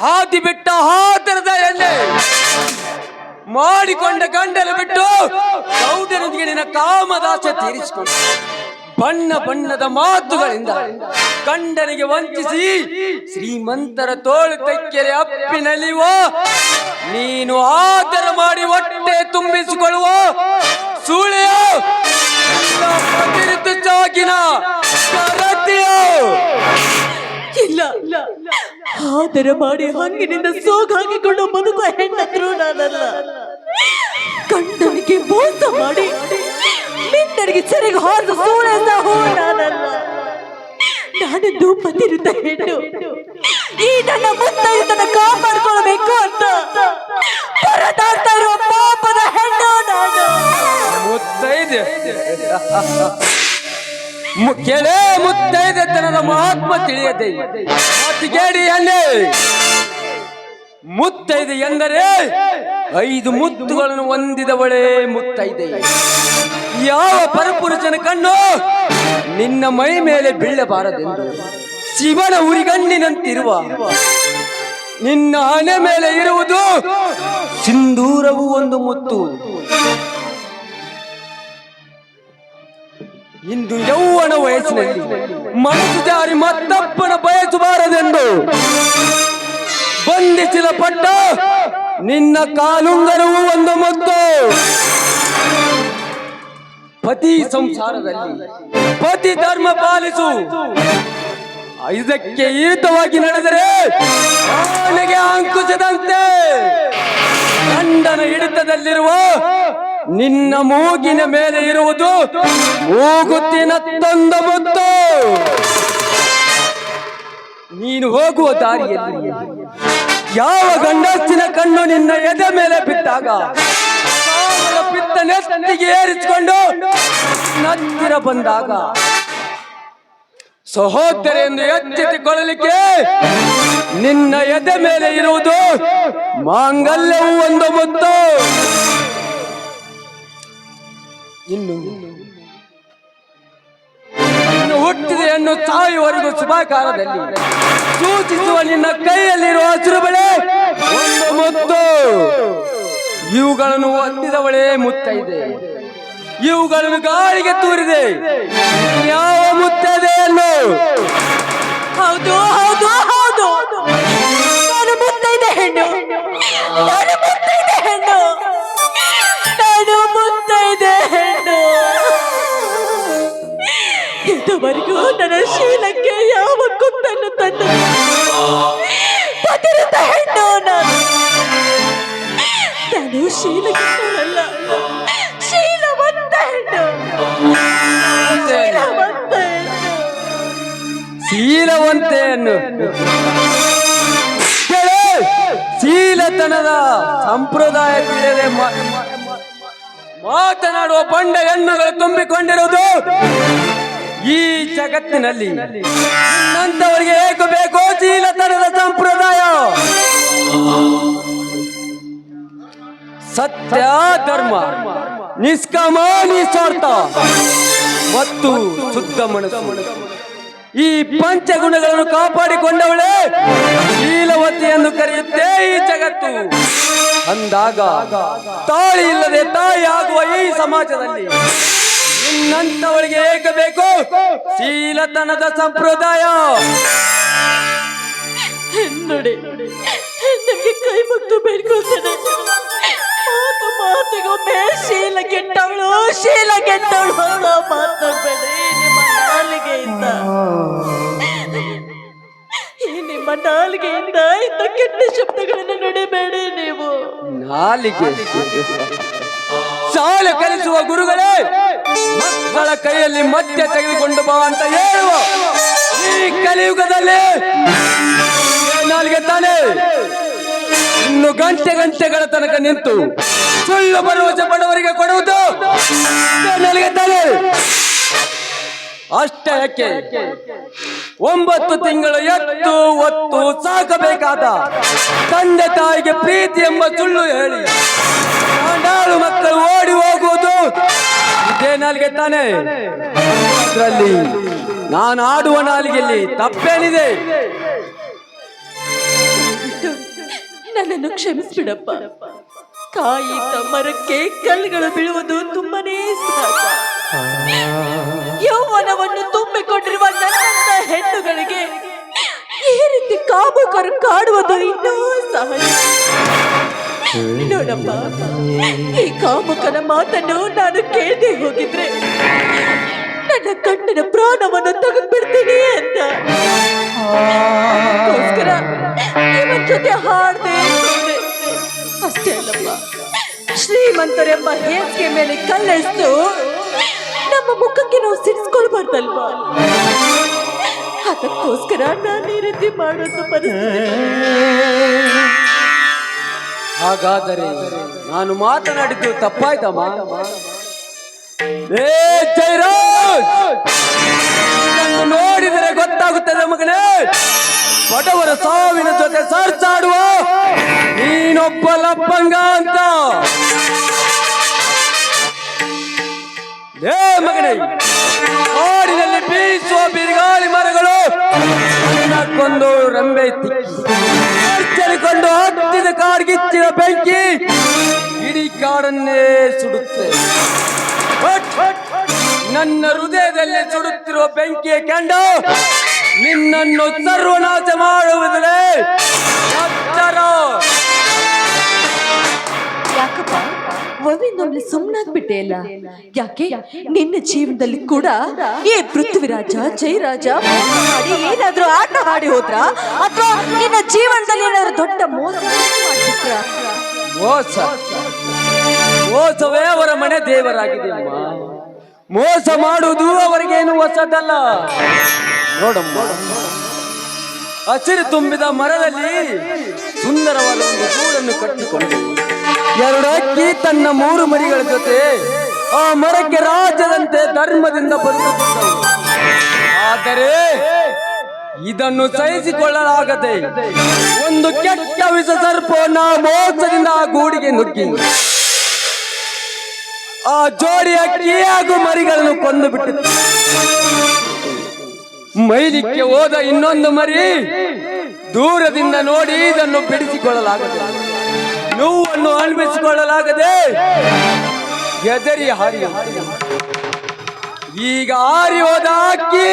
ಹಾದಿ ಬಿಟ್ಟ ಹಾದರದ ಎಣ್ಣೆ ಮಾಡಿಕೊಂಡ ಗಂಡನ ಬಿಟ್ಟು ಗೌಡನೊಂದಿಗೆ ನಿನ್ನ ಕಾಮದಾಸೆ ತೀರಿಸಿಕೊಂಡು ಬಣ್ಣ ಬಣ್ಣದ ಮಾತುಗಳಿಂದ ಗಂಡನಿಗೆ ವಂಚಿಸಿ ಶ್ರೀಮಂತರ ತೋಳು ತೆಕ್ಕೆರೆ ಅಪ್ಪಿನಲ್ಲಿವ ನೀನು ಆದರ ಮಾಡಿ ಹೊಟ್ಟೆ ತುಂಬಿಸಿಕೊಳ್ಳುವ ಸೂಳೆಯ ಚಾಗಿನ ಇಲ್ಲ, ಆದರ ಮಾಡಿ ಹಂಗಿನಿಂದ ಸೋಗ್ ಹಾಕಿಕೊಂಡು ಬದುಕುವ ಹೆಣ್ಣಂದ್ರು ನಾನಲ್ಲ. ಗಂಡನಿಗೆ ಮೋಸ ಮಾಡಿ ನಿನ್ನರಿಗೆ ಸೆರೆಗೆ ಹಾದು ಸೂಳೆ ಸಾಹು ನಾನಲ್ಲ. ನಾನೊಂದು ಪತಿರುತ್ತ ಹೆಣ್ಣು, ಈ ನನ್ನ ಮುತ್ತೈದನ ಕಾಪಾಡ್ಕೊಳ್ಬೇಕು ಅಂತ ಹೊರಟಾಡ್ತಾ ಇರುವ ಪಾಪದ ಹೆಣ್ಣು ನಾನು. ಮುತ್ತೈದೆ ಕೆಳೆ ಮುತ್ತೈದೆತನದ ಮಹಾತ್ಮ ತಿಳಿಯದೆ ಮಾತಿಗೇಡಿ ಎಣ್ಣೆ. ಮುತ್ತೈದೆ ಎಂದರೆ 5 ಮುತ್ತುಗಳನ್ನು ಹೊಂದಿದವಳೇ ಮುತ್ತೈದೆ. ಯಾವ ಪರಪುರುಷನ ಕಣ್ಣು ನಿನ್ನ ಮೈ ಮೇಲೆ ಬೀಳಬಾರದೆಂದು ಶಿವನ ಉರಿಗಣ್ಣಿನಂತಿರುವ ನಿನ್ನ ಹಣೆ ಮೇಲೆ ಇರುವುದು ಸಿಂಧೂರವು ಒಂದು ಮುತ್ತು. ಇಂದು ಯೌವನ ವಯಸ್ಸಿನಲ್ಲಿ ಮನಸ್ಸು ಜಾರಿ ಮತ್ತಪ್ಪನ ಬಯಸಬಾರದೆಂದು ಬಂಧಿಸಲ್ಪಟ್ಟ ನಿನ್ನ ಕಾಲುಂಗರವು ಒಂದು ಮುತ್ತು. ಪತಿ ಸಂಸಾರದಲ್ಲಿ ಪತಿ ಧರ್ಮ ಪಾಲಿಸು. ಇದಕ್ಕೆ ವಿರುದ್ಧವಾಗಿ ನಡೆದರೆ ಆನೆಗೆ ಅಂಕುಶದಂತೆ ಗಂಡನ ಹಿಡಿತದಲ್ಲಿರುವ ನಿನ್ನ ಮೂಗಿನ ಮೇಲೆ ಇರುವುದು ಮೂಗುತ್ತಿನ ತಂದ ಮುತ್ತು. ನೀನು ಹೋಗುವ ದಾರಿಯಲ್ಲಿ ಯಾವ ಗಂಡಸ್ತಿನ ಕಣ್ಣು ನಿನ್ನ ಎದೆ ಮೇಲೆ ಬಿದ್ದಾಗ ಪಿತ್ತ ನೆತ್ತಿಗೆ ಏರಿಸಿಕೊಂಡು ನತ್ತಿರ ಬಂದಾಗ ಸಹೋದರ ಎಂದು ಎಚ್ಚೆತ್ತುಕೊಳ್ಳಲಿಕ್ಕೆ ನಿನ್ನ ಎದೆ ಮೇಲೆ ಇರುವುದು ಮಾಂಗಲ್ಯವು ಒಂದು ಮುತ್ತು. ಇನ್ನು ಹುಟ್ಟಿದೆ ಎನ್ನು ಸಾಯುವವರೆಗೂ ಶುಭಕಾಲದಲ್ಲಿ ಸೂಚಿಸುವ ನಿನ್ನ ಕೈಯಲ್ಲಿರುವ ಹಸಿರು ಬಳೆ ಒಂದು ಮುತ್ತು. ಇವುಗಳನ್ನು ಹೊಂದಿದವಳೇ ಮುತ್ತೈದೆ. ಇವುಗಳನ್ನು ಗಾಳಿಗೆ ತೂರಿದೆ ಯಾವ ಮುತ್ತೈದೆ ಎನ್ನು. ಹೌದು ಹೌದು ಹೌದು, ನಾನು ಮುತ್ತೈದೆ ಹೆಣ್ಣು, ನಾನು ಮುತ್ತೈದೆ ಹೆಣ್ಣು, ನಾನು ಮುತ್ತೈದೆ ಹೆಣ್ಣು. ಇದುವರೆಗೂ ನನ್ನ ಶೀಲಕ್ಕೆ ಯಾವ ಕುತ್ತನ್ನು ತಂದು ಪತಿರತ ಹೆಣ್ಣು ನಾನು. ನಾನು ಶೀಲಕ್ಕೆ ಶೀಲವಂತ ಹೆಣ್ಣು. ಶೀಲವಂತೆಯನ್ನು ಕೇಳು. ಶೀಲತನದ ಸಂಪ್ರದಾಯ ತಿಳಿಯದೆ ಮಾತನಾಡುವ ಬಂಡ ಹೆಣ್ಣುಗಳು ತುಂಬಿಕೊಂಡಿರುವುದು ಈ ಜಗತ್ತಿನಲ್ಲಿ. ನಿನ್ನಂತವರಿಗೆ ಏಕೆ ಬೇಕೋ ಶೀಲತನದ ಸಂಪ್ರದಾಯ? ಸತ್ಯ, ಧರ್ಮ, ನಿಷ್ಕಾಮ, ನಿಸ್ವಾರ್ಥ ಮತ್ತು ಶುದ್ಧ ಮನಸ್ಸು, ಈ ಪಂಚಗುಣಗಳನ್ನು ಕಾಪಾಡಿಕೊಂಡವಳೇ ಶೀಲವತಿ ಎಂದು ಕರೆಯುತ್ತೆ ಈ ಜಗತ್ತು. ಅಂದಾಗ ತಾಳಿ ಇಲ್ಲದೆ ತಾಯಿ ಆಗುವ ಈ ಸಮಾಜದಲ್ಲಿ ನಿನ್ನಂತವಳಿಗೆ ಏಕೆ ಬೇಕು ಶೀಲತನದ ಸಂಪ್ರದಾಯ? ನೋಡಿ, ನಿಮ್ಗೆ ಕೈ ಮುಗ್ದು ಬೇಡ್ಕೊಳ್ತೇನೆ. ಮಾತಿಗೊಮ್ಮೆ ಶೀಲ ಕೆಟ್ಟವಳು ಅಂತ ಮಾತಾಡ್ಬೇಡಿ. ನಿಮ್ಮ ನಾಲಿಗೆಯಿಂದ ಇಂಥ ಕೆಟ್ಟ ಶಬ್ದಗಳನ್ನು ನುಡಿಬೇಡಿ ನೀವು. ನಾಲಿಗೆ ಶಾಲೆ ಕಲಿಸುವ ಗುರುಗಳೇ ಮಕ್ಕಳ ಕೈಯಲ್ಲಿ ಮದ್ಯ ತೆಗೆದುಕೊಂಡು ಬಾ ಅಂತ ಹೇಳುವ ಈ ಕಲಿಯುಗದಲ್ಲಿ ನಾಲಿಗೆ ತಾನೇ ಇನ್ನು ಗಂಟೆಗಳ ತನಕ ನಿಂತು ಸುಳ್ಳು ಭರವಸೆ ಬಡವರಿಗೆ ಕೊಡುವುದು ನಾಲಿಗೆ ತಾನೇ. ಅಷ್ಟೇ ಯಾಕೆ 9 ತಿಂಗಳು ಎತ್ತು ಒತ್ತು ಸಾಕಬೇಕಾದ ತಂದೆ ತಾಯಿಗೆ ಪ್ರೀತಿ ಎಂಬ ಸುಳ್ಳು ಹೇಳಿ ನಾಡು ಮಕ್ಕಳು ಓಡಿ ಹೋಗುವುದು ಇದೇ ನಾಲಿಗೆ ತಾನೇ. ಅದರಲ್ಲಿ ನಾನು ಆಡುವ ನಾಲಿಗೆಯಲ್ಲಿ ತಪ್ಪೇನಿದೆ? ನನ್ನನ್ನು ಕ್ಷಮಿಸ್ಬಿಡಪ್ಪ. ಕಾಯಿ ಮರಕ್ಕೆ ಕಲ್ಲುಗಳು ಬೀಳುವುದು ತುಂಬಾನೇ ಸಹಜ. ಯೌವನವನ್ನು ತುಂಬಿಕೊಂಡಿರುವ ನನ್ನಂತ ಹೆಣ್ಣುಗಳಿಗೆ ಈ ರೀತಿ ಕಾಮುಕರು ಕಾಡುವುದು ಇನ್ನೂ ಸಹಜ. ನೋಡಪ್ಪ, ಈ ಕಾಮುಕನ ಮಾತನ್ನು ನಾನು ಕೇಳದೆ ಹೋಗಿದ್ರೆ ನನ್ನ ಕಣ್ಣಿನ ಪ್ರಾಣವನ್ನು ತೆಗೆದ್ಬಿಡ್ತೀನಿ ಅಂತ. ಅದಕ್ಕೋಸ್ಕರ ಇವನ್ ಜೊತೆ ಹಾಡ್ದೆ. ಅಷ್ಟೇ ಅಲ್ಲಪ್ಪ, ಶ್ರೀಮಂತರೆಂಬ ಹೇಸಿಗೆ ಮೇಲೆ ಕಲ್ಲೆಸ್ತು ನಮ್ಮ ಮುಖಕ್ಕೆ ನಾವು ಸಿಡಿಸ್ಕೊಳ್ಬಾರ್ದಲ್ವಾ? ಅದಕ್ಕೋಸ್ಕರ ನಾನು ಈ ರೀತಿ ಮಾಡೋದು ಪರಿಸ್ಥಿತಿ. ಹಾಗಾದರೆ ನಾನು ಮಾತನಾಡಿದ್ದು ತಪ್ಪಾಯ್ತಮ್ಮ? ಏ ಜೈರಾಜ್, ಇದನ್ನು ನೋಡಿದರೆ ಗೊತ್ತಾಗುತ್ತದೆ ಮಗನೇ, ಬಡವರ ಸಾವಿನ ಜೊತೆ ಸರ್ಚಾಡುವ ನೀನೊಬ್ಬ ಲಪ್ಪಂಗ ಅಂತ. ಏ ಮಗನೇ, ಕಾಡಿನಲ್ಲಿ ಬೀಸುವ ಬಿರುಗಾಳಿ ಮರಗಳು ಕೊಂದು ರಂಬೆ ತಿಕ್ಕಿಕೊಂಡು ಹತ್ತಿದ ಕಾಡ್ಗಿಚ್ಚಿನ ಬೆಂಕಿ ಇಡೀ ಕಾಡನ್ನೇ ಸುಡುತ್ತೆ. ನನ್ನ ಹೃದಯದಲ್ಲಿ ಸುಡುತ್ತಿರುವ ಬೆಂಕಿಯ ಕೆಂಡ ನಿನ್ನನ್ನು ಸರ್ವನಾಶ ಮಾಡುವುದೇ ಎಚ್ಚರ. ಯಾಕಪ್ಪ ಒಮ್ಮಿಂದೊಮ್ಮೆ ಸುಮ್ಮನಾಗ್ಬಿಟ್ಟೆ ಅಲ್ಲ? ಯಾಕೆ ನಿನ್ನ ಜೀವನದಲ್ಲಿ ಕೂಡ ಈ ಪೃಥ್ವಿರಾಜ ಜಯರಾಜ ಮಾಡಿ ಏನಾದ್ರೂ ಆಟ ಆಡಿ ಹೋದ್ರ, ಅಥವಾ ನಿನ್ನ ಜೀವನದಲ್ಲಿ ಏನಾದ್ರೂ ದೊಡ್ಡ ಮೋಸ ಮಾಡ್ಬಿಟ್ರ? ಮೋಸವೇ ಅವರ ಮನೆ ದೇವರಾಗಿದೆ ಅಮ್ಮ. ಮೋಸ ಮಾಡುವುದು ಅವರಿಗೇನು ಹೊಸದಲ್ಲ. ನೋಡಮ್ಮ, ಹಸಿರು ತುಂಬಿದ ಮರದಲ್ಲಿ ಸುಂದರವಾದ ಒಂದು ಗೂಡನ್ನು ಕಟ್ಟಿಕೊಂಡು 2 ಅಕ್ಕಿ ತನ್ನ 3 ಮರಿಗಳ ಜೊತೆ ಆ ಮರಕ್ಕೆ ರಾಜ್ಯದಂತೆ ಧರ್ಮದಿಂದ ಬದುಕುತ್ತಿದ್ದವು. ಆದರೆ ಇದನ್ನು ಸಹಿಸಿಕೊಳ್ಳಲಾಗದೆ ಒಂದು ಕೆಟ್ಟ ವಿಷ ಸರ್ಪವನ್ನು ಮೋಸದಿಂದ ಆ ಗೂಡಿಗೆ ನುಗ್ಗಿ ಆ ಜೋಡಿ ಅಕ್ಕಿ ಹಾಗೂ ಮರಿಗಳನ್ನು ಕೊಂದು ಬಿಟ್ಟಿತ್ತು. ಮೈಲಿಕ್ಕೆ ಹೋದ ಇನ್ನೊಂದು ಮರಿ ದೂರದಿಂದ ನೋಡಿ ಇದನ್ನು ಬಿಡಿಸಿಕೊಳ್ಳಲಾಗದೆ, ನೋವನ್ನು ಅನುಭವಿಸಿಕೊಳ್ಳಲಾಗದೆ ಎದರಿ ಹಾರಿ ಈಗ ಹಾರಿ ಹೋದ ಅಕ್ಕಿ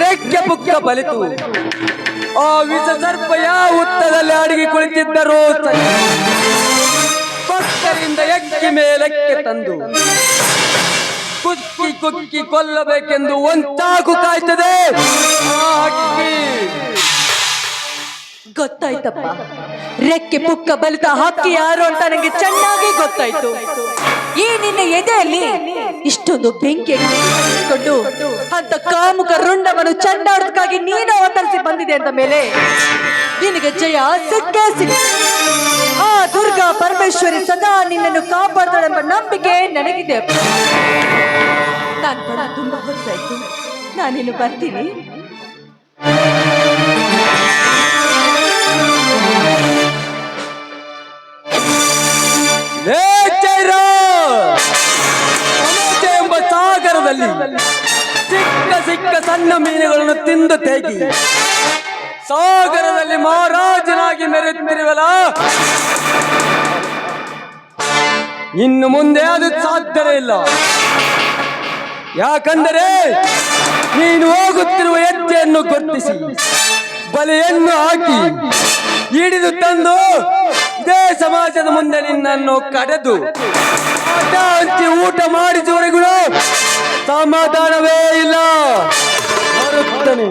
ರೆಕ್ಕೆ ಪುಕ್ಕ ಬಲಿತು ಆ ವಿಷ ಸರ್ಪ ಯಾವ ಹುತ್ತದಲ್ಲಿ ಅಡಗಿ ಕುಳಿತಿದ್ದರೂ ಭಕ್ತರಿಂದ ಎಕ್ಕಿ ಮೇಲಕ್ಕೆ ತಂದು ಕುಕ್ಕಿ ಕುಕ್ಕಿ ಕೊಲ್ಲಬೇಕೆಂದು ಒಂದಾಕು ಕಾಯ್ತದೆ ಆ ಅಕ್ಕಿ. ಗೊತ್ತಾಯ್ತಪ್ಪ, ರೆಕ್ಕೆ ಪುಕ್ಕ ಬಲಿತ ಹಕ್ಕಿ ಯಾರು ಅಂತ ನನಗೆ ಚೆನ್ನಾಗಿ ಗೊತ್ತಾಯ್ತು. ಈ ನಿನ್ನ ಎದೆಯಲ್ಲಿ ಇಷ್ಟೊಂದು ಬೆಂಕಿ ಕೊಂಡು ಅಂತ ಕಾಮುಕ ರುಂಡವನ್ನು ಚಂಡಾಡೋದಕ್ಕಾಗಿ ನೀನು ಅವತರಿಸಿ ಬಂದಿದೆ ಅಂತ ಮೇಲೆ ನಿನಗೆ ಜಯ ಸಿಕ್ಕೇ ಸಿಕ್ಕ. ಆ ದುರ್ಗಾ ಪರಮೇಶ್ವರಿ ಸದಾ ನಿನ್ನನ್ನು ಕಾಪಾಡ್ತಾಳೆಂಬ ನಂಬಿಕೆ ನನಗಿದೆ. ನಾನು ಪಡ ತುಂಬಾ ಹೊತ್ತಾಯ್ತು, ನಾನಿನ್ನು ಬರ್ತೀನಿ. ಎಂಬ ಸಾಗರದಲ್ಲಿ ಸಿಕ್ಕ ಸಿಕ್ಕ ಸಣ್ಣ ಮೀನುಗಳನ್ನು ತಿಂದು ತೆಗಿ ಸಾಗರದಲ್ಲಿ ಮಹಾರಾಜನಾಗಿ ಮೆರೆಯುತ್ತಿರುವಲ್ಲ, ಇನ್ನು ಮುಂದೆ ಅದು ಸಾಧ್ಯವೇ ಇಲ್ಲ. ಯಾಕಂದರೆ ನೀನು ಹೋಗುತ್ತಿರುವ ಹೆಜ್ಜೆಯನ್ನು ಗುರುತಿಸಿ ಬಲೆಯನ್ನು ಹಾಕಿ ಹಿಡಿದು ತಂದು ಇದೇ ಸಮಾಜದ ಮುಂದೆ ನಿನ್ನನ್ನು ಕಡೆದು ಹಂಚಿ ಊಟ ಮಾಡಿಸುವವರೆಗೂ ಸಮಾಧಾನವೇ ಇಲ್ಲ. ಬರುತ್ತಾನೆ.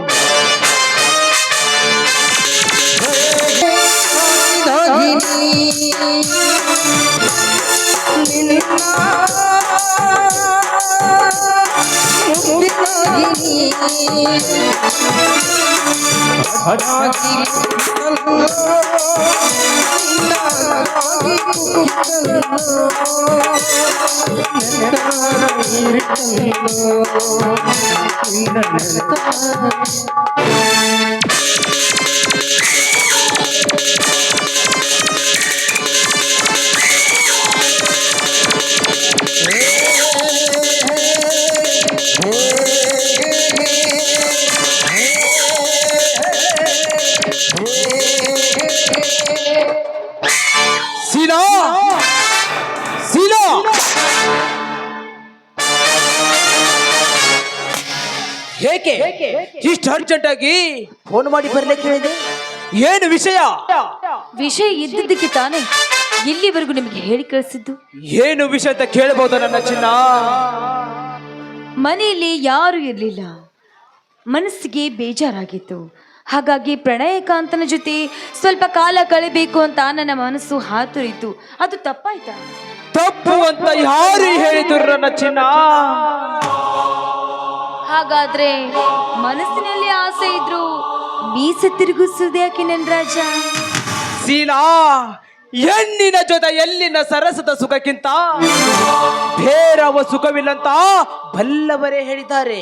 ಏಕೆ ಇಷ್ಟು ಅರ್ಜೆಂಟ್ ಆಗಿ ಫೋನ್ ಮಾಡಿ ಬರ್ಲಿಕ್ಕೆ ಹೇಳಿದೆ? ಏನು ವಿಷಯ? ವಿಷಯ ಇದ್ದಿದ್ದಕ್ಕೆ ತಾನೇ ಇಲ್ಲಿವರೆಗೂ ನಿಮಗೆ ಹೇಳಿ ಕಳಿಸಿದ್ದು. ಏನು ವಿಷಯ ಅಂತ ಕೇಳಬಹುದಾ ನನ್ನ ಚಿನ್ನ? ಮನೆಯಲ್ಲಿ ಯಾರು ಇರಲಿಲ್ಲ, ಮನಸ್ಸಿಗೆ ಬೇಜಾರಾಗಿತ್ತು. ಹಾಗಾಗಿ ಪ್ರಣಯಕಾಂತನ ಜೊತೆ ಸ್ವಲ್ಪ ಕಾಲ ಕಳೆಬೇಕು ಅಂತ ನನ್ನ ಮನಸ್ಸು ಹಾತುರಿತು. ಅದು ತಪ್ಪಾಯ್ತಾ? ತಪ್ಪು ಅಂತ ಯಾರು ಹೇಳಿದ್ರು ನನ್ನ ಚಿನ್ನ? ಹಾಗಾದ್ರೆ ಮನಸ್ಸಿನಲ್ಲಿ ಆಸೆ ಇದ್ರು ಮೀಸೆ ತಿರುಗಿಸುವುದು ಯಾಕೆ ನನ್ನ ರಾಜ? ಸೀನಾ, ಹೆಣ್ಣಿನ ಜೊತೆ ಎಲ್ಲಿನ ಸರಸದ ಸುಖಕ್ಕಿಂತ ಬೇರವ ಸುಖವಿಲ್ಲಂತ ಬಲ್ಲವರೇ ಹೇಳಿದ್ದಾರೆ.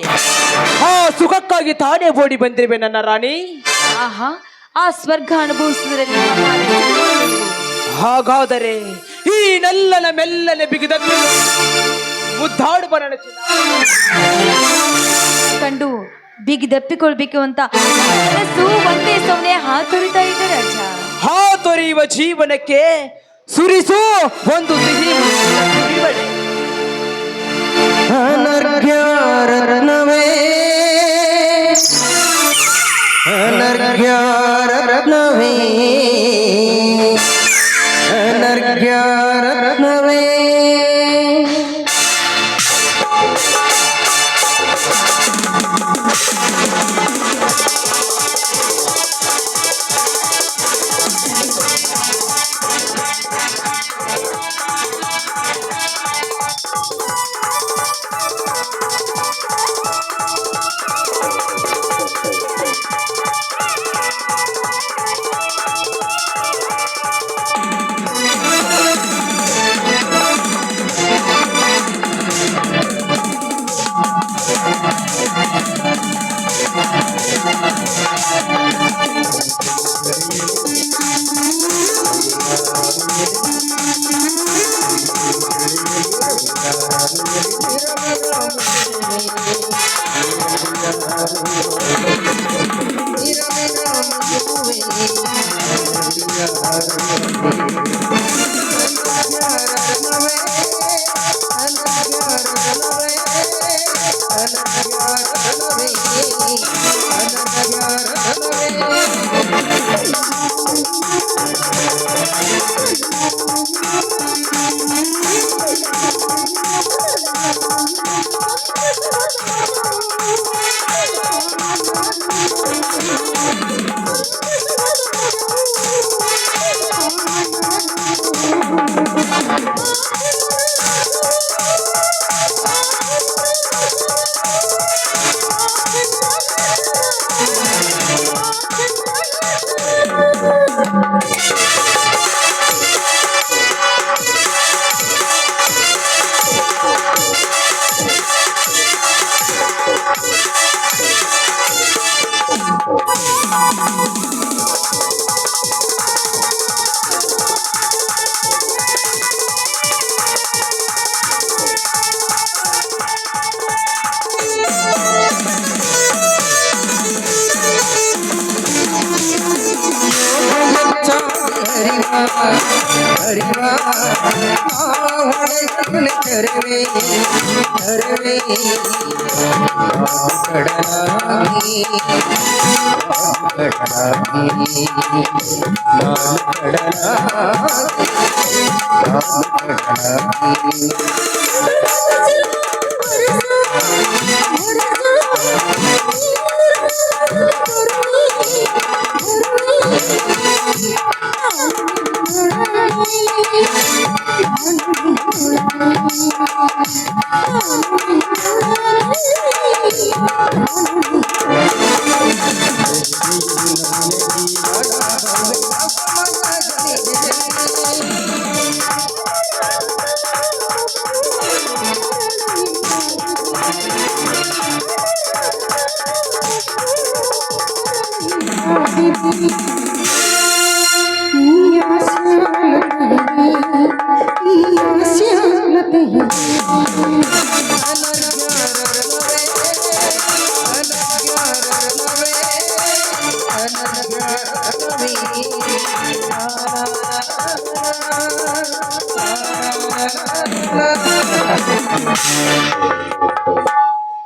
ಆ ಸುಖಕ್ಕಾಗಿ ತಾನೇ ಓಡಿ ಬಂದಿರುವೆ ನನ್ನ ರಾಣಿ. ಆಹಾ, ಆ ಸ್ವರ್ಗ ಅನುಭವಿಸುವುದರಲ್ಲಿ ಹಾಗಾದರೆ ಈ ನಲ್ಲನ ಮೆಲ್ಲನೆ ಬಿಗಿದದ್ದು ಮುದ್ದಾಡು ಬರೋಣ ಕಂಡು ಬಿಗಿದಪ್ಪಿಕೊಳ್ಬೇಕು ಅಂತ ಮನಸ್ಸು ಒಂದೇ ಸೊನ್ನೆ ಹಾತೊರಿತಾ ಇದೆ ರಾಜ. ಹಾತೊರೆಯುವ ಜೀವನಕ್ಕೆ ಸುರಿಸು ಒಂದು ಸಿಹಿ ಸುರಿವಳೆ. ಅನರ್ಘ್ಯಾರತ್ನವೇ ಅನರ್ಘ್ಯಾರತ್ನವೇ ಅನರ್ಘ್ಯಾರತ್ನವೇ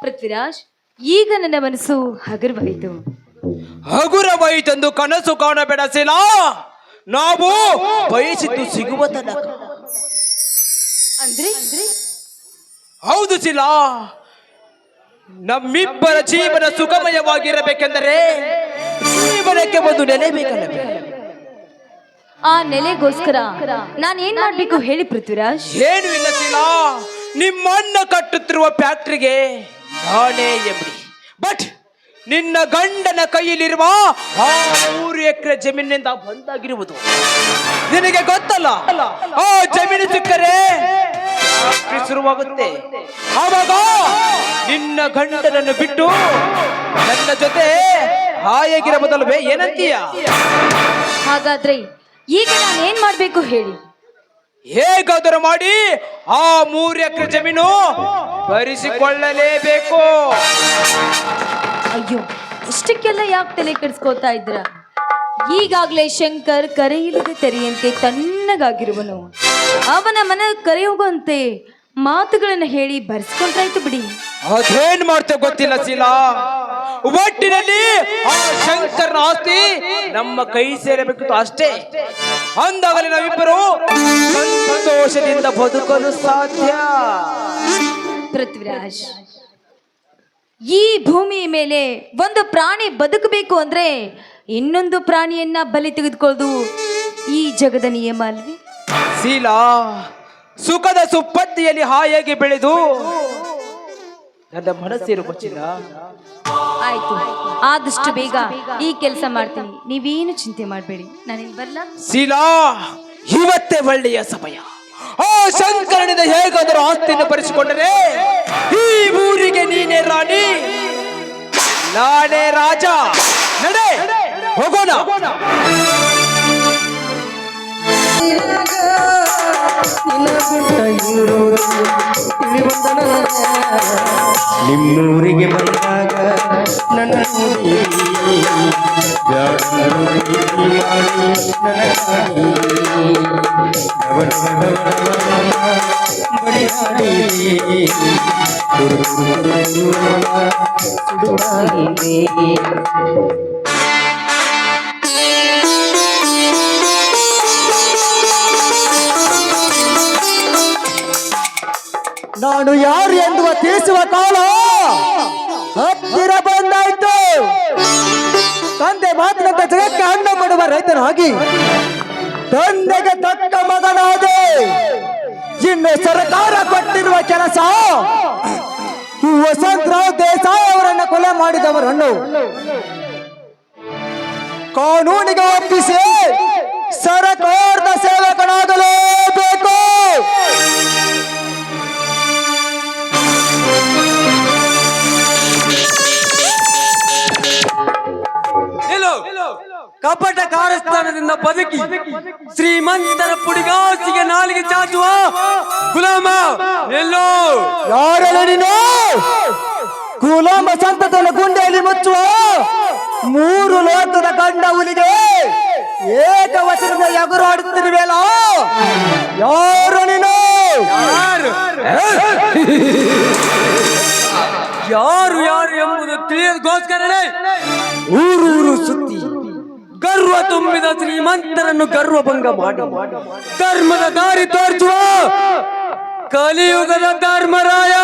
ಪೃಥ್ವಿರಾಜ್, ಈಗ ನನ್ನ ಮನಸ್ಸು ಹಗುರವಾಯಿತು. ಹಗುರವಾಯಿತೆಂದು ಕನಸು ಕಾಣಬೇಡ ಶಿಲಾ. ನಾವು ಬಯಸಿದ್ದು ಸಿಗುವ ತನಕ. ಅಂದ್ರೆ ಹೌದು ಶಿಲಾ, ನಮ್ಮಿಬ್ಬರ ಜೀವನ ಸುಖಮಯವಾಗಿರಬೇಕೆಂದರೆ ಜೀವನಕ್ಕೆ ಒಂದು ನೆಲೆ ಬೇಕಲ್ಲವೇ? ಆ ನೆಲೆಗೋಸ್ಕರ ನಾನು ಏನ್ ಮಾಡ್ಬೇಕು ಹೇಳಿ ಪೃಥ್ವಿರಾಜ್. ಏನು ಇಲ್ಲ ಶಿಲಾ, ನಿಮ್ಮಣ್ಣ ಕಟ್ಟುತ್ತಿರುವ ಫ್ಯಾಕ್ಟ್ರಿಗೆ ನಾನೇ ಎಂಬಿ. ಬಟ್ ನಿನ್ನ ಗಂಡನ ಕೈಯಲ್ಲಿರುವ 3 ಎಕರೆ ಜಮೀನಿನಿಂದ ಬಂದಾಗಿರುವುದು ನಿನಗೆ ಗೊತ್ತಲ್ಲ. ಆ ಜಮೀನು ಸಿಕ್ಕರೆ ಫ್ಯಾಕ್ಟ್ರಿ ಶುರುವಾಗುತ್ತೆ. ಆವಾಗ ನಿನ್ನ ಗಂಡನನ್ನು ಬಿಟ್ಟು ನನ್ನ ಜೊತೆ ಹಾಯಾಗಿರಬಹುದಲ್ವೇ? ಏನಂತೀಯ? ಹಾಗಾದ್ರೆ ಈಗ ನಾನು ಏನ್ ಮಾಡ್ಬೇಕು ಹೇಳಿ. ಹೇಗಾದರೂ ಮಾಡಿ ಆ 3 ಎಕರೆ ಜಮೀನು ಭರಿಸಿಕೊಳ್ಳಲೇಬೇಕು. ಅಯ್ಯೋ, ಇಷ್ಟಕ್ಕೆಲ್ಲ ಯಾಕೆ ತಲೆ ಕೆಡಿಸ್ಕೋತಾ ಇದ್ರ? ಈಗಾಗ್ಲೇ ಶಂಕರ್ ಕರೆಯಿಲ್ಲದೆ ತೆರೆಯಂತೆ ತಣ್ಣಗಾಗಿರುವನು. ಅವನ ಮನ ಕರೆ ಹೋಗುವಂತೆ ಮಾತುಗಳನ್ನ ಹೇಳಿ ಬರ್ಸ್ಕೊಂಡ್ರಾಯ್ತು ಬಿಡಿ. ಅದೇನ್ ಮಾಡ್ತೇವೆ ಗೊತ್ತಿಲ್ಲ ಶೀಲಾ. ಒಟ್ಟಿನಲ್ಲಿ ಆ ಶಂಕರ್ನ ಆಸ್ತಿ ನಮ್ಮ ಕೈ ಸೇರಬೇಕಿತ್ತು ಅಷ್ಟೇ. ಅಂದಾಗಲೇ ನಾವಿಬ್ಬರು ಸಂತೋಷದಿಂದ ಬದುಕಲು ಸಾಧ್ಯ. ಪೃಥ್ವಿರಾಜ್, ಈ ಭೂಮಿಯ ಮೇಲೆ ಒಂದು ಪ್ರಾಣಿ ಬದುಕಬೇಕು ಅಂದ್ರೆ ಇನ್ನೊಂದು ಪ್ರಾಣಿಯನ್ನ ಬಲಿ ತೆಗೆದುಕೊಳ್ಳೋದು ಈ ಜಗದ ನಿಯಮ ಅಲ್ವೇ? ಶೀಲಾ, ಸುಖದ ಸುಪ್ಪತ್ತಿಯಲ್ಲಿ ಹಾಯಾಗಿ ಬೆಳೆದು ನನ್ನ ಮನಸ್ಸಿರು ಗೊತ್ತಿಲ್ಲ. ಆಯ್ತು, ಆದಷ್ಟು ಬೇಗ ಈ ಕೆಲಸ ಮಾಡ್ತೀನಿ. ನೀವೇನು ಚಿಂತೆ ಮಾಡಬೇಡಿ. ನಾನೇನು ಬರಲ್ಲ. ಶೀಲಾ, ಇವತ್ತೇ ಒಳ್ಳೆಯ ಸಮಯ. ಆ ಶಂಕರನಿಂದ ಹೇಗಾದರೂ ಆಸ್ತಿಯನ್ನು ಪರಿಸಿಕೊಂಡರೆ ಈ ಊರಿಗೆ ನೀನೇ ರಾಣಿ, ನಾನೇ ರಾಜ. ನಡೆ ಹೋಗೋಣ. ನಿಮ್ಮೂರಿಗೆ ಬಂದಾಗ ನನ್ನ ನಾನು ಯಾರು ಎಂದುವ ತಿಳಿಸುವ ಕಾಲ ಹತ್ತಿರ ಬಂದಾಯ್ತು. ತಂದೆ ಮಾತಿನಂತೆ ಜಗಕ್ಕೆ ಹಣ್ಣು ಕೊಡುವ ರೈತನಾಗಿ ತಂದೆಗೆ ತಕ್ಕ ಮಗನಾದೆ. ಇನ್ನು ಸರ್ಕಾರ ಕೊಟ್ಟಿರುವ ಕೆಲಸ ಈ ವಸಂತರಾವ್ ದೇಸಾಯಿ ಅವರನ್ನು ಕೊಲೆ ಮಾಡಿದವರನ್ನು ಕಾನೂನಿಗೆ ಒಪ್ಪಿಸಿ ಸರ್ಕಾರದ ಸೇವಕನಾಗಲೇಬೇಕು. ಕಪಟ ಕಾರಸ್ಥಾನದಿಂದ ಬದುಕಿ ಶ್ರೀಮಂತರ ಪುಡಿಗಾಸಿಗೆ ನಾಲಿಗೆ ಚಾಚುವ ಗುಲಾಮ ಎಲ್ಲೋ ಯಾರಲ್ಲ ನೀನು? ಗುಲಾಮ ಸಂತತನ ಗುಂಡೆಯಲ್ಲಿ ಮುಚ್ಚುವ 3 ಲೋಕದ ಗಂಡ ಹುಲಿಗೆ ಏಕವಚನದ ಎಗುರಾಡುತ್ತಿರುವೆಲ್ಲ ಯಾರು ನೀನು? ಯಾರು ಯಾರು ಎಂಬುದು ತಿಳಿಯೋದಕ್ಕೋಸ್ಕರನೇ ಊರೂರು ಸುತ್ತಿ ಗರ್ವ ತುಂಬಿದ ಶ್ರೀಮಂತರನ್ನು ಗರ್ವಭಂಗ ಮಾಡಿ ಧರ್ಮದ ದಾರಿ ತೋರಿಸುವ ಕಲಿಯುಗದ ಧರ್ಮರಾಯ.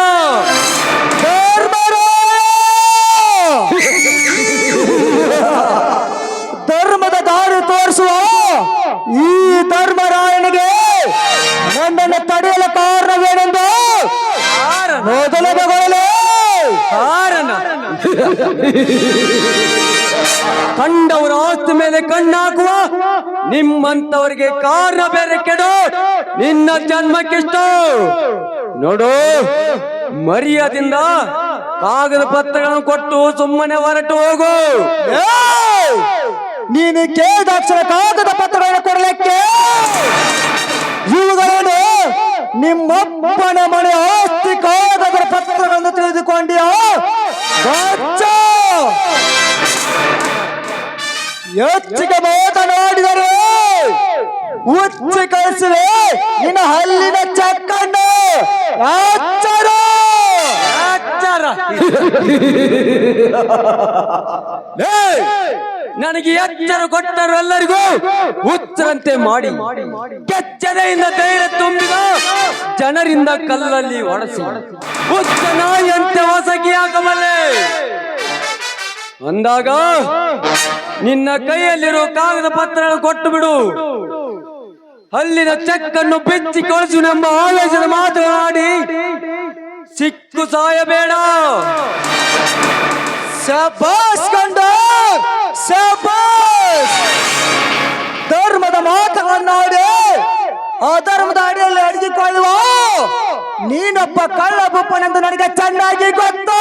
ಧರ್ಮದ ದಾರಿ ತೋರಿಸುವ ಈ ಧರ್ಮರಾಯನಿಗೆ ನನ್ನನ್ನು ತಡೆಯಲು ಕಾರಣವೇನೆಂದು ಮೊದಲ ಕಾರಣ ಕಂಡವರ ಆಸ್ತಿ ಮೇಲೆ ಕಣ್ಣಾಕುವ ನಿಮ್ಮಂತವರಿಗೆ ಕಾರಣ ಬೇರೆ ಕೆಡು ನಿನ್ನ ಜನ್ಮಕ್ಕಿಷ್ಟು. ನೋಡು, ಮರ್ಯಾದಿಂದ ಕಾಗದ ಪತ್ರಗಳನ್ನು ಕೊಟ್ಟು ಸುಮ್ಮನೆ ಹೊರಟು ಹೋಗು. ನೀನು ಕೇಳಿದಾಕ್ಷರ ಕಾಗದ ಪತ್ರಗಳನ್ನು ಕೊಡಲಿಕ್ಕೆ ಇವುಗಳನ್ನು ನಿಮ್ಮಪ್ಪನ ಮನೆ ಆಸ್ತಿ ಕಾಗದ ಪತ್ರಗಳನ್ನು ತಿಳಿದುಕೊಂಡಿಯೋ? ಹೆಚ್ಚಿಗೆ ಮಾತನಾಡಿದರೆ ಉಚ್ಚ ಕಳಿಸುವೆ ನಿನ್ನ ಹಲ್ಲಿನ ಚಕ್ಕನ್ನು. ನನಗೆ ಎಚ್ಚರ ಕೊಟ್ಟರು ಎಲ್ಲರಿಗೂ ಹುಚ್ಚರಂತೆ ಮಾಡಿ ಕೆಚ್ಚದೆಯಿಂದ ಧೈರ್ಯ ತುಂಬಿದ ಜನರಿಂದ ಕಲ್ಲಲ್ಲಿ ಒಡಸಿ ಹುಚ್ಚ ನಾಯಿಯಂತೆ ಹೊಸಗಿಯಾಗಬಲ್ಲೆ ಅಂದಾಗ ನಿನ್ನ ಕೈಯಲ್ಲಿರೋ ಕಾಗದ ಪತ್ರ ಕೊಟ್ಟು ಬಿಡು. ಅಲ್ಲಿನ ಚೆಕ್ಕನ್ನು ಬೆಚ್ಚಿ ಕಳಿಸು ಎಂಬ ಆವೇಶದ ಮಾತನಾಡಿ ಸಿಕ್ಕು ಸಾಯಬೇಡ. ಶಬಾಸ್ ಕಂಡ ಶಬಾಸ್. ಧರ್ಮದ ಮಾತುಗಳನ್ನಾಡಿ ಅಧರ್ಮದ ಅಡಿಯಲ್ಲಿ ಅಡಗಿಕೊಳ್ಳುವ ನೀನೊಬ್ಬ ಕಳ್ಳ ಬುಪ್ಪನೆಂದು ನನಗೆ ಚೆನ್ನಾಗಿ ಗೊತ್ತು.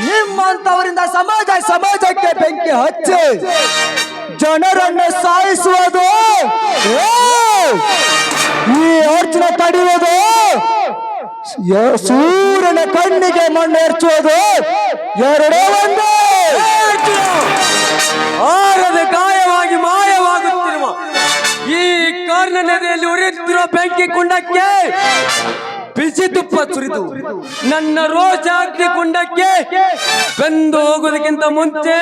ನಿಮ್ಮಂತವರಿಂದ ಸಮಾಜಕ್ಕೆ ಬೆಂಕಿ ಹಚ್ಚಿ ಜನರನ್ನು ಸಾಯಿಸುವುದು, ಈ ಅರ್ಜುನ ತಡೆಯುವುದು, ಸೂರ್ಯನ ಕಣ್ಣಿಗೆ ಮಣ್ಣು ಎರಚುವುದು ಎರಡೇ ಒಂದು. ಆರದ ಗಾಯವಾಗಿ ಮಾಯವಾಗುತ್ತಿರುವ ಈ ಕರ್ಣ ನದಿಯಲ್ಲಿ ಉರಿಯುತ್ತಿರುವ ಬೆಂಕಿ ಕುಂಡಕ್ಕೆ ಬಿಸಿ ತುಪ್ಪ ಸುರಿದು ನನ್ನ ರೋಷಾಗ್ನಿ ಕುಂಡಕ್ಕೆ ಬೆಂದು ಹೋಗುವುದಕ್ಕಿಂತ ಮುಂಚೆ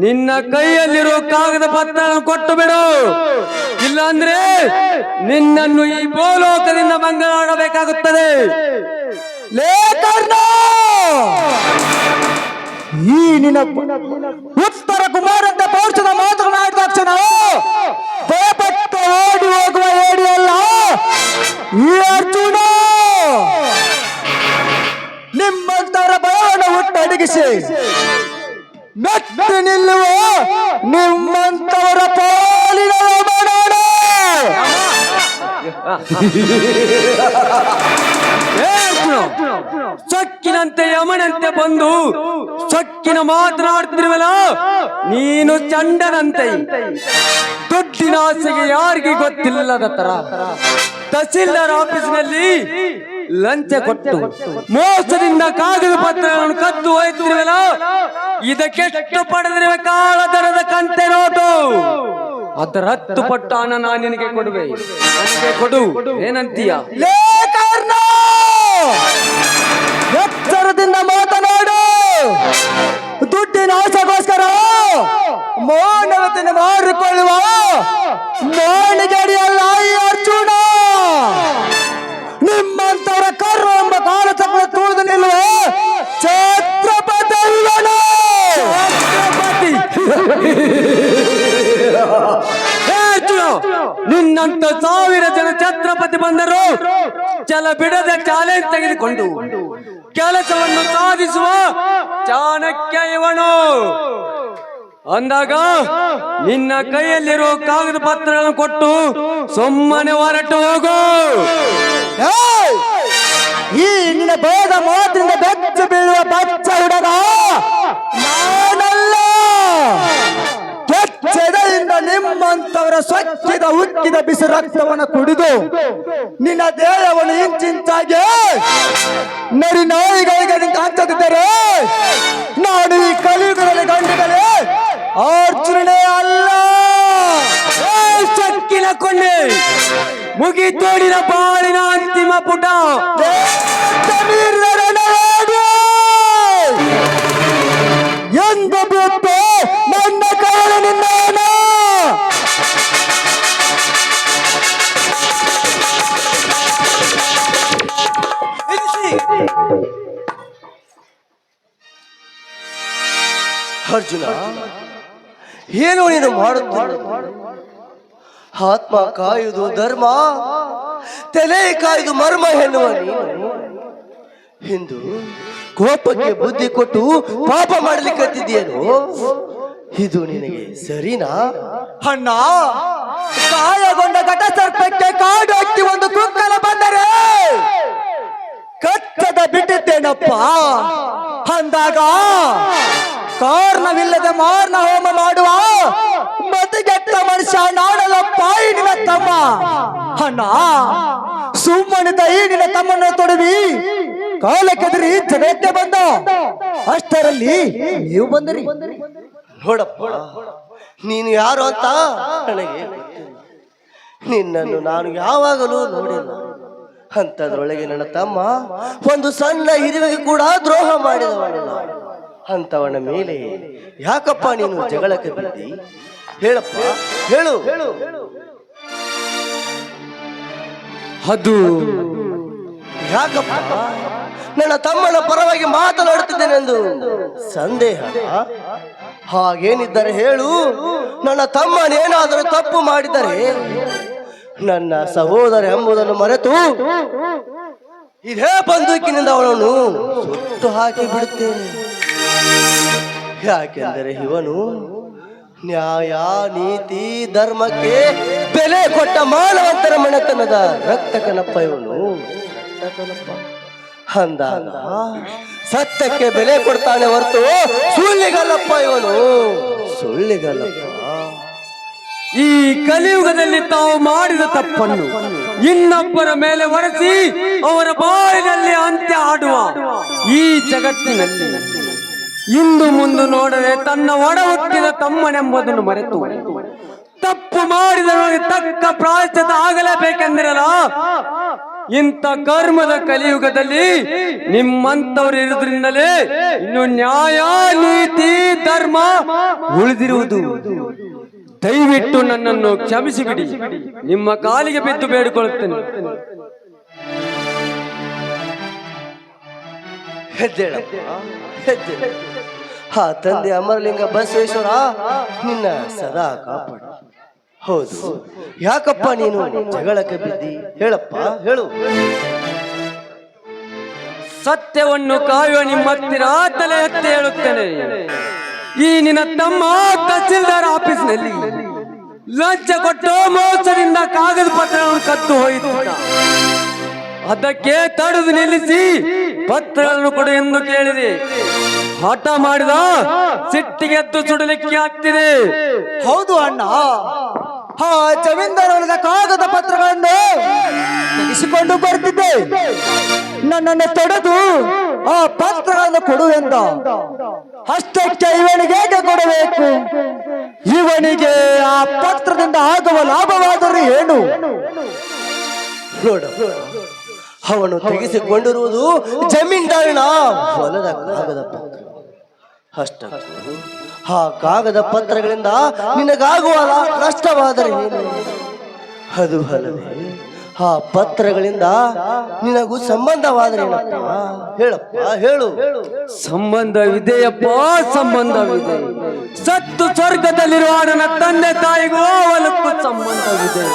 ನಿನ್ನ ಕೈಯಲ್ಲಿರೋ ಕಾಗದ ಪತ್ರ ಕೊಟ್ಟು ಬಿಡು. ಇಲ್ಲಾಂದ್ರೆ ನಿನ್ನನ್ನು ಈ ಭೂಲೋಕದಿಂದ ಮಂಗಳಾಡಬೇಕಾಗುತ್ತದೆ. ಈ ನಿನ್ನ ಉತ್ತರ ಕುಮಾರಂತ ಪೌರುಷದ ಮಾತುಗಳಾಡಿದ ತಕ್ಷಣ ಭಯಪಟ್ಟು ಓಡಿ ಹೋಗುವ ಏಡಿಯಲ್ಲ ಈ ಅರ್ಜುನ. ನಿಮ್ಮಂತರ ಭಯವನ್ನು ಹುಟ್ಟಡಗಿಸಿ ಮೆಟ್ಟಿ ನಿಲ್ಲುವ ನಿಮ್ಮಂತವರ ಪಾಲಿನ ಯಮನಾಡ. ಸೊಕ್ಕಿನಂತೆ ಯಮನಂತೆ ಬಂದು ಸೊಕ್ಕಿನ ಮಾತನಾಡ್ತಿರುವಲ್ಲ, ನೀನು ಚಂಡನಂತೆ ದುಡ್ಡಿನ ಆಸೆಗೆ ಯಾರಿಗೆ ಗೊತ್ತಿಲ್ಲದ ತರ ತಹಸೀಲ್ದಾರ್ ಆಫೀಸಿನಲ್ಲಿ ಲಂಚ ಕೊಟ್ಟು ಮೋಸದಿಂದ ಕಾಗದ ಪತ್ರಗಳನ್ನು ಕದ್ದು ಹೋಯ್ತಿರುವಲ್ಲ, ಇದಕ್ಕೆಷ್ಟು ಪಡೆದಿರುವ ಕಾಳಧನದ ಕಂತೆ ನೋಟು. ಅದರ 10 ಪಟ್ಟು ಹಣ ನಾನು ನಿನಗೆ ಕೊಡುವೆ. ನನಗೆ ಕೊಡು, ಏನಂತೀಯ? ಎಚ್ಚರದಿಂದ ಮಾತನಾಡು. ದುಡ್ಡಿನ ಆಸೆಗೋಸ್ಕರ ಮಾನವತೆಯನ್ನು ಮಾರಿಕೊಳ್ಳುವ ಮಾಣಿಗಡಿಯಲ್ಲ ಈ ಅರ್ಜುನ. ನಿಮ್ಮಂತವರ ಕರ್ಮ ಎಂಬ ಕಾಲಚಕ್ರ ತುಳಿದು ನಿಲ್ಲುವ ಛತ್ರಪತಿ ಇವನು. ನಿನ್ನಂತ 1000 ಜನ ಛತ್ರಪತಿ ಬಂದರು ಛಲ ಬಿಡದೆ ಚಾಲೆಂಜ್ ತೆಗೆದುಕೊಂಡು ಕೆಲಸವನ್ನು ಸಾಧಿಸುವ ಚಾಣಕ್ಯ ಇವನು ಅಂದಾಗ ನಿನ್ನ ಕೈಯಲ್ಲಿರೋ ಕಾಗದ ಪತ್ರಗಳನ್ನು ಕೊಟ್ಟು ಸುಮ್ಮನೆ ಹೊರಟು ಹೋಗು. ಈ ನಿನ್ನ ಭೇದ ಮಾತಿನಿಂದ ಬೆಚ್ಚ ಬೀಳುವ ಬಚ್ಚ ಹುಡುಗ ನಾನಲ್ಲ. ಕೆಚ್ಚೆದೆಯಿಂದ ನಿಮ್ಮಂತವರ ಸ್ವಚ್ಛದ ಉಕ್ಕಿದ ಬಿಸಿ ರಕ್ತವನ್ನು ಕುಡಿದು ನಿನ್ನ ದೇಹವನ್ನು ಇಂಚಿಂಚಾಗಿ ನರಿ ನಾಯಿಗಳಿಗೆ ನಿಂತು ಹಂಚದಿದ್ದರೆ ನಾನು ಈ ಕಲಿಯುಗದಲ್ಲಿ ಗಂಡುಗಳೇ ಮುಗಿತೋಡಿನ ಬಾಳಿನ ಅಂತಿಮ ಪುಟ. ಎಂದು ಬಿಟ್ಟು ನನ್ನ ಕಾಲನಿಂದ ಅರ್ಜುನ, ಏನು ನೀನು ಮಾಡುತ್ತಿರುವುದು? ಆತ್ಮ ಕಾಯುವುದು ಧರ್ಮ, ತಲೆ ಕಾಯುವುದು ಮರ್ಮ ಎನ್ನುವ ನೀನು ಇಂದು ಕೋಪಕ್ಕೆ ಬುದ್ಧಿ ಕೊಟ್ಟು ಪಾಪ ಮಾಡಲಿಕ್ಕೆ ಹತ್ತಿದೆಯೇನು? ಇದು ನಿನಗೆ ಸರಿನಾ? ಅಣ್ಣ, ಕಾಯಗೊಂಡ ಘಟ ಸರ್ಪಕ್ಕೆ ಕಾಡು ಹಕ್ಕಿ ಒಂದು ಕುಕ್ಕಲ ಬಂದರೆ ಕಚ್ಚದ ಬಿಟ್ಟಿದ್ದೇನಪ್ಪ. ಅಂದಾಗ ಕಾರಣವಿಲ್ಲದೆ ಮಾರ್ನ ಹೋಮ ಮಾಡುವ ಮತಿಗೆಟ್ಟ ಮನುಷ್ಯ ನಾಡಲಪ್ಪ ಈ ನಿನ್ನ ತಮ್ಮ. ಅಣ್ಣ, ಸುಮ್ಮನಿದ್ದ ಈ ನಿನ್ನ ತಮ್ಮನ್ನು ತೊಡವಿ ಕಾಲಕ್ಕೆದರಿ ಜಗಕ್ಕೆ ಬಂದ. ಅಷ್ಟರಲ್ಲಿ ನೀವು ಬಂದಿರಿ. ನೋಡಪ್ಪ, ನೀನು ಯಾರು ಅಂತ ನನಗೆ ಗೊತ್ತಿಲ್ಲ. ನಿನ್ನನ್ನು ನಾನು ಯಾವಾಗಲೂ ನೋಡಿಲ್ಲ. ಅಂಥದ್ರೊಳಗೆ ನನ್ನ ತಮ್ಮ ಒಂದು ಸಣ್ಣ ಹಿರಿವೆಗೆ ಕೂಡ ದ್ರೋಹ ಮಾಡಿದವನಲ್ಲ. ಅಂತವನ ಮೇಲೆ ಯಾಕಪ್ಪ ನೀನು ಜಗಳಕ್ಕೆ ಬಿದ್ದಿ? ಹೇಳಪ್ಪ, ಹೇಳು. ಅದು ಯಾಕಪ್ಪ ನನ್ನ ತಮ್ಮನ ಪರವಾಗಿ ಮಾತನಾಡುತ್ತಿದ್ದೇನೆಂದು ಸಂದೇಹ? ಹಾಗೇನಿದ್ದರೆ ಹೇಳು. ನನ್ನ ತಮ್ಮನೇನಾದರೂ ತಪ್ಪು ಮಾಡಿದರೆ ನನ್ನ ಸಹೋದರ ಎಂಬುದನ್ನು ಮರೆತು ಇದೇ ಬಂದೂಕಿನಿಂದ ಅವಳನ್ನು ಸುಟ್ಟು ಹಾಕಿ ಬಿಡುತ್ತೇನೆ. ಯಾಕೆಂದರೆ ಇವನು ನ್ಯಾಯ, ನೀತಿ, ಧರ್ಮಕ್ಕೆ ಬೆಲೆ ಕೊಟ್ಟ ಮಾನವಂತರ ಮನೆತನದ ರಕ್ತ ಕನಪ್ಪ ಇವನು. ಅಂದಾಗ ಸತ್ಯಕ್ಕೆ ಬೆಲೆ ಕೊಡ್ತಾನೆ ಹೊರತು ಸುಳ್ಳಿಗಲ್ಲಪ್ಪ ಇವನು, ಸುಳ್ಳಿಗಲ್ಲಪ್ಪ. ಈ ಕಲಿಯುಗದಲ್ಲಿ ತಾವು ಮಾಡಿದ ತಪ್ಪನ್ನು ಇನ್ನೊಬ್ಬರ ಮೇಲೆ ಹೊರಸಿ ಅವರ ಬಾಯಿನಲ್ಲಿ ಅಂತ್ಯ ಆಡುವ ಈ ಜಗತ್ತಿನಲ್ಲಿ ಇಂದು ಮುಂದೆ ನೋಡದೆ ತನ್ನ ಒಡ ಹುಟ್ಟಿದ ತಮ್ಮನೆಂಬುದನ್ನು ಮರೆತು ತಪ್ಪು ಮಾಡಿದವರಿಗೆ ತಕ್ಕ ಪ್ರಾಯಶ್ಚಿತ್ತ ಆಗಲೇಬೇಕೆಂದಿರಲ್ಲ. ಇಂಥ ಕರ್ಮದ ಕಲಿಯುಗದಲ್ಲಿ ನಿಮ್ಮಂತವ್ರು ಇರುವುದರಿಂದಲೇ ಇನ್ನು ನ್ಯಾಯ, ನೀತಿ, ಧರ್ಮ ಉಳಿದಿರುವುದು. ದಯವಿಟ್ಟು ನನ್ನನ್ನು ಕ್ಷಮಿಸಿಬಿಡಿ. ನಿಮ್ಮ ಕಾಲಿಗೆ ಬಿದ್ದು ಬೇಡಿಕೊಳ್ಳುತ್ತೇನೆ. ಹೆದ್ದೇಳಪ್ಪ, ಹೆದ್ದೇಳು. ಆ ತಂದೆ ಅಮರಲಿಂಗ ಬಸವೇಶ್ವರ ನಿನ್ನ ಸದಾ ಕಾಪಾಡ. ಹೌದು, ಯಾಕಪ್ಪ ನೀನು ಜಗಳಕ್ಕೆ ಬಿದ್ದಿ? ಹೇಳಪ್ಪ, ಹೇಳು. ಸತ್ಯವನ್ನು ಕಾಯುವ ನಿಮ್ಮ ಹತ್ತಿರ ತಲೆ ಎತ್ತಿ ಹೇಳುತ್ತೇನೆ. ಈ ನಿನ್ನ ತಮ್ಮ ತಹಸೀಲ್ದಾರ್ ಆಫೀಸ್ನಲ್ಲಿ ಲಂಚ ಕೊಟ್ಟು ಮೋಸದಿಂದ ಕಾಗದ ಪತ್ರಗಳನ್ನು ಕದ್ದು ಹೋಯಿತು. ಅದಕ್ಕೆ ತಡೆದು ನಿಲ್ಲಿಸಿ ಪತ್ರಗಳನ್ನು ಕೊಡು ಎಂದು ಕೇಳಿದೆ. ಹಠ ಮಾಡಿದ ಸಿಟ್ಟಿಗೆ ಎದ್ದು ಸುಡಲಿಕ್ಕೆ ಆಗ್ತಿದೆ. ಹೌದು ಅಣ್ಣ, ಆ ಜಮೀನ್ದಾರರ ಕಾಗದ ಪತ್ರಗಳನ್ನು ತೆಗೆಸಿಕೊಂಡು ಬರ್ತಿದ್ದೆ. ನನ್ನನ್ನು ತೊಡೆದು ಆ ಪತ್ರಗಳನ್ನು ಕೊಡು ಎಂದ. ಅಷ್ಟಕ್ಕೆ ಇವನಿಗೆ ಹೇಗೆ ಕೊಡಬೇಕು? ಇವನಿಗೆ ಆ ಪತ್ರದಿಂದ ಆಗುವ ಲಾಭವಾದರೂ ಏನು? ನೋಡ, ಅವನು ತೆಗೆಸಿಕೊಂಡಿರುವುದು ಜಮೀನ್ದಾರಿನ ಹೊಲದ ಕಾಗದ ಪತ್ರ. ಅಷ್ಟಕ್ಕೂ ಆ ಕಾಗದ ಪತ್ರಗಳಿಂದ ನಿನಗಾಗುವ ನಷ್ಟವಾದರೆ ಏನು? ಅದು ಅಲ್ಲದೆ ಆ ಪತ್ರಗಳಿಂದ ನಿನಗೂ ಸಂಬಂಧವಾದರೆ ಏನಪ್ಪ? ಹೇಳಪ್ಪ, ಹೇಳು. ಸಂಬಂಧವಿದೆಯಪ್ಪ, ಸಂಬಂಧವಿದೆ. ಸತ್ತು ಸ್ವರ್ಗದಲ್ಲಿರುವ ನನ್ನ ತಂದೆ ತಾಯಿಗೂ ಅವಲಕ್ಕೂ ಸಂಬಂಧವಿದೆ.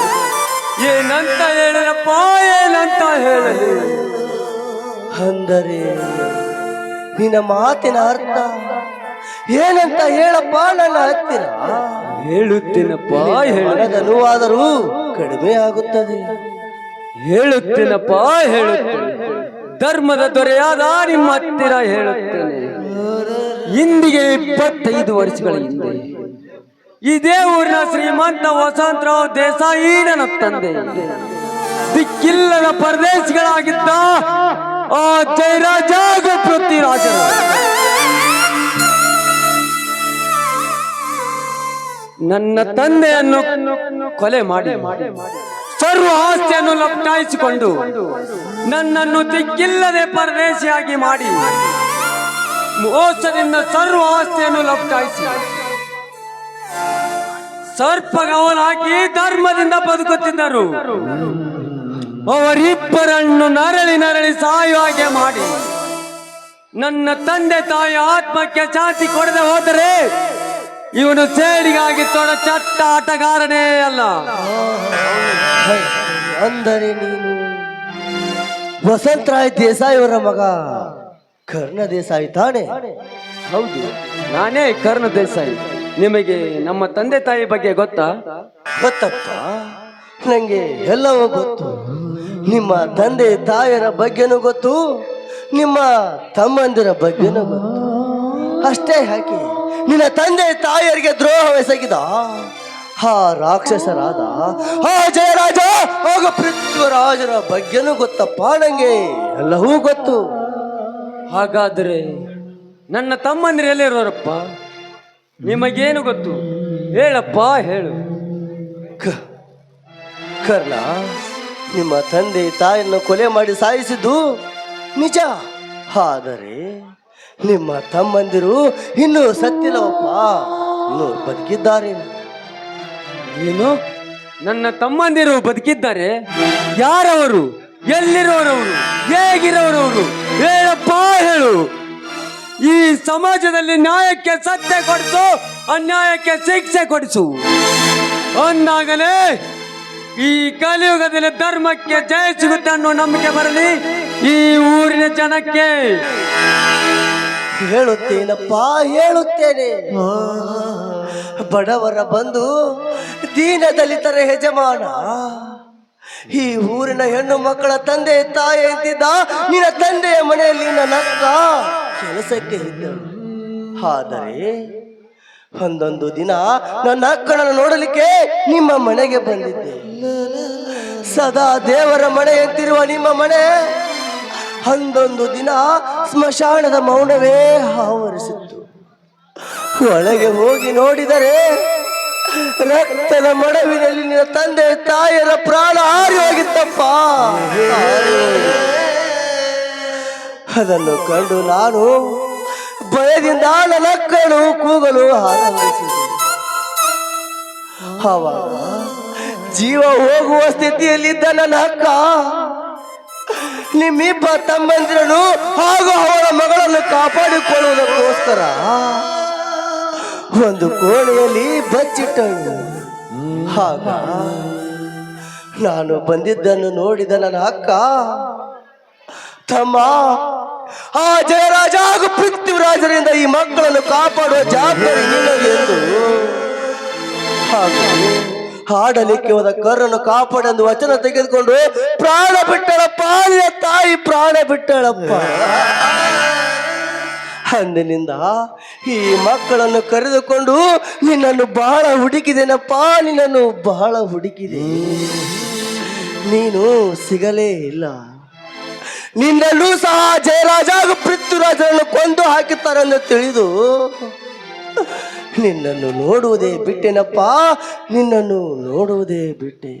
ಏನಂತ ಹೇಳಪ್ಪ, ಏನಂತ ಹೇಳಲಿ? ಅಂದರೆ ನಿನ್ನ ಮಾತಿನ ಅರ್ಥ ಏನಂತ ಹೇಳಪ್ಪ ನನ್ನ ಹತ್ತಿರ? ಹೇಳುತ್ತೇನಪ್ಪ, ಹೇಳದನುವಾದರೂ ಕಡಿಮೆ ಆಗುತ್ತದೆ. ಹೇಳುತ್ತೇನಪ್ಪ, ಹೇಳುತ್ತೇನೆ. ಧರ್ಮದ ದೊರೆಯಾದ ನಿಮ್ಮ ಹತ್ತಿರ ಹೇಳುತ್ತೇನೆ. ಇಂದಿಗೆ 25 ವರ್ಷಗಳ ಹಿಂದೆ ಇದೇ ಊರಿನ ಶ್ರೀಮಂತ ವಸಂತರಾವ್ ದೇಸಾಯಿ ನನ್ನ ತಂದೆ ದಿಕ್ಕಿಲ್ಲದ ಪರದೇಶಿಗಳಾಗಿದ್ದ ಆ ಜಯರಾಜ ಪೃಥ್ವಿರಾಜರು ನನ್ನ ತಂದೆಯನ್ನು ಕೊಲೆ ಮಾಡಿ ಸರ್ವ ಆಸ್ತಿಯನ್ನು ಲಪ್ಟಾಯಿಸಿಕೊಂಡು ನನ್ನನ್ನು ದಿಕ್ಕಿಲ್ಲದೆ ಪರದೇಶಿಯಾಗಿ ಮಾಡಿ ಮೋಸದಿಂದ ಸರ್ವ ಆಸ್ತಿಯನ್ನು ಲಪ್ಟಾಯಿಸಿ ಸರ್ಪಗವನಾಗಿ ಧರ್ಮದಿಂದ ಬದುಕುತ್ತಿದ್ದರು. ಅವರಿಬ್ಬರನ್ನು ನರಳಿ ನರಳಿ ಸಾಯುವ ಹಾಗೆ ಮಾಡಿ ನನ್ನ ತಂದೆ ತಾಯಿ ಆತ್ಮಕ್ಕೆ ಶಾಂತಿ ಕೊಡದೆ ಹೋದರೆ ಇವನು ಸೇಡಿಗಾಗಿ ಚಟ್ಟ ಆಟಗಾರನೇ ಅಲ್ಲ. ಅಂದರೆ ನೀನು ವಸಂತರಾಯ್ ದೇಸಾಯಿ ಅವರ ಮಗ ಕರ್ಣ ದೇಸಾಯಿ ತಾನೆ? ಹೌದು, ನಾನೇ ಕರ್ಣ ದೇಸಾಯಿ. ನಿಮಗೆ ನಮ್ಮ ತಂದೆ ತಾಯಿ ಬಗ್ಗೆ ಗೊತ್ತಾ? ಗೊತ್ತಪ್ಪ, ನಂಗೆ ಎಲ್ಲವೂ ಗೊತ್ತು. ನಿಮ್ಮ ತಂದೆ ತಾಯಿಯರ ಬಗ್ಗೆನೂ ಗೊತ್ತು, ನಿಮ್ಮ ತಮ್ಮಂದಿರ ಬಗ್ಗೆನೂ ಗೊತ್ತು. ಅಷ್ಟೇ ಯಾಕೆ, ನಿನ್ನ ತಂದೆ ತಾಯಿಯರಿಗೆ ದ್ರೋಹವೆಸಗಿದ ಆ ರಾಕ್ಷಸರಾದ ಆ ಜಯರಾಜ ಹಾಗೂ ಪೃಥ್ವಿರಾಜರ ಬಗ್ಗೆನೂ ಗೊತ್ತಪ್ಪ ನಂಗೆ, ಎಲ್ಲವೂ ಗೊತ್ತು. ಹಾಗಾದ್ರೆ ನನ್ನ ತಮ್ಮಂದಿರು ಎಲ್ಲಿರೋರಪ್ಪ? ನಿಮಗೇನು ಗೊತ್ತು? ಹೇಳಪ್ಪ, ಹೇಳು. ಕರ್ಣ, ನಿಮ್ಮ ತಂದೆ ತಾಯಿಯನ್ನು ಕೊಲೆ ಮಾಡಿ ಸಾಯಿಸಿದ್ದು ನಿಜ. ಆದರೆ ನಿಮ್ಮ ತಮ್ಮಂದಿರು ಇನ್ನೂ ಸತ್ತಿಲ್ಲವಪ್ಪ, ಇನ್ನೂ ಬದುಕಿದ್ದಾರೆ. ಏನು? ನನ್ನ ತಮ್ಮಂದಿರು ಬದುಕಿದ್ದಾರೆ? ಯಾರವರು? ಎಲ್ಲಿರೋರವರು? ಹೇಗಿರೋರವರು? ಹೇಳಪ್ಪ, ಹೇಳು. ಈ ಸಮಾಜದಲ್ಲಿ ನ್ಯಾಯಕ್ಕೆ ಸತ್ಯ ಕೊಡಿಸು, ಅನ್ಯಾಯಕ್ಕೆ ಶಿಕ್ಷೆ ಕೊಡಿಸು. ಅಂದಾಗಲೇ ಈ ಕಲಿಯುಗದಲ್ಲಿ ಧರ್ಮಕ್ಕೆ ಜಯ ಸಿಗುತ್ತೆ ಅನ್ನೋ ನಂಬಿಕೆ ಬರಲಿ ಈ ಊರಿನ ಜನಕ್ಕೆ. ಹೇಳುತ್ತೇನಪ್ಪ, ಹೇಳುತ್ತೇನೆ. ಬಡವರ ಬಂಧು, ದೀನ ದಲಿತರ ಯಜಮಾನ, ಈ ಊರಿನ ಹೆಣ್ಣು ಮಕ್ಕಳ ತಂದೆ ತಾಯಿ ಅಂತಿದ್ದ ನಿನ್ನ ತಂದೆಯ ಮನೆಯಲ್ಲಿ ನನ್ನ ಅಕ್ಕ ಕೆಲಸಕ್ಕೆ ಇದ್ದಳು. ಆದರೆ ಒಂದೊಂದು ದಿನ ನನ್ನ ಅಕ್ಕನನ್ನು ನೋಡಲಿಕ್ಕೆ ನಿಮ್ಮ ಮನೆಗೆ ಬಂದಿದ್ದೆ. ಸದಾ ದೇವರ ಮನೆ ಎಂತಿರುವ ನಿಮ್ಮ ಮನೆ ಒಂದೊಂದು ದಿನ ಸ್ಮಶಾನದ ಮೌನವೇ ಆವರಿಸಿತ್ತು. ಒಳಗೆ ಹೋಗಿ ನೋಡಿದರೆ ರಕ್ತದ ಮಡವಿನಲ್ಲಿ ನಿನ್ನ ತಂದೆ ತಾಯಿಯರ ಪ್ರಾಣ ಹಾರಿ ಹೋಗಿತ್ತಪ್ಪ. ಅದನ್ನು ಕಂಡು ನಾನು ಭಯದಿಂದ ನನ್ನ ಅಕ್ಕನು ಕೂಗಲು ಆರಂಭಿಸಿದೆ. ಆವಾಗ ಜೀವ ಹೋಗುವ ಸ್ಥಿತಿಯಲ್ಲಿದ್ದ ನನ್ನ ಅಕ್ಕ ನಿಮ್ಮಿಬ್ಬ ತಮ್ಮಂದಿರನು ಹಾಗೂ ಅವಳ ಮಗಳನ್ನು ಕಾಪಾಡಿಕೊಳ್ಳುವುದಕ್ಕೋಸ್ಕರ ಒಂದು ಕೋಣೆಯಲ್ಲಿ ಬಚ್ಚಿಟ್ಟಳು. ಆಗ ನಾನು ಬಂದಿದ್ದನ್ನು ನೋಡಿದ ನನ್ನ ಅಕ್ಕ, ತಮ್ಮ, ಆ ಜಯರಾಜ ಹಾಗೂ ಪೃಥ್ವಿರಾಜರಿಂದ ಈ ಮಕ್ಕಳನ್ನು ಕಾಪಾಡುವ ಜವಾಬ್ದಾರಿ ನಿನ್ನದು ಎಂದು ಹಾಗೂ ಹಾಡಲಿಕ್ಕೆ ಹೋದ ಕರ್ರನ್ನು ಕಾಪಾಡೆಂದು ವಚನ ತೆಗೆದುಕೊಂಡು ಪ್ರಾಣ ಬಿಟ್ಟಳಪ್ಪ. ನಿನ್ನ ತಾಯಿ ಪ್ರಾಣ ಬಿಟ್ಟಳಪ್ಪ. ಅಂದಿನಿಂದ ಈ ಮಕ್ಕಳನ್ನು ಕರೆದುಕೊಂಡು ನಿನ್ನನ್ನು ಬಹಳ ಹುಡುಕಿದೆನಪ್ಪ, ನಿನ್ನನ್ನು ಬಹಳ ಹುಡುಕಿದೆ. ನೀನು ಸಿಗಲೇ ಇಲ್ಲ. ನಿನ್ನಲ್ಲೂ ಸಹ ಜಯರಾಜ ಹಾಗೂ ಪೃಥ್ವಿರಾಜರನ್ನು ಕೊಂದು ಹಾಕುತ್ತಾರೆಂದು ತಿಳಿದು ನಿನ್ನನ್ನು ನೋಡುವುದೇ ಬಿಟ್ಟೆನಪ್ಪ, ನಿನ್ನನ್ನು ನೋಡುವುದೇ ಬಿಟ್ಟೆ.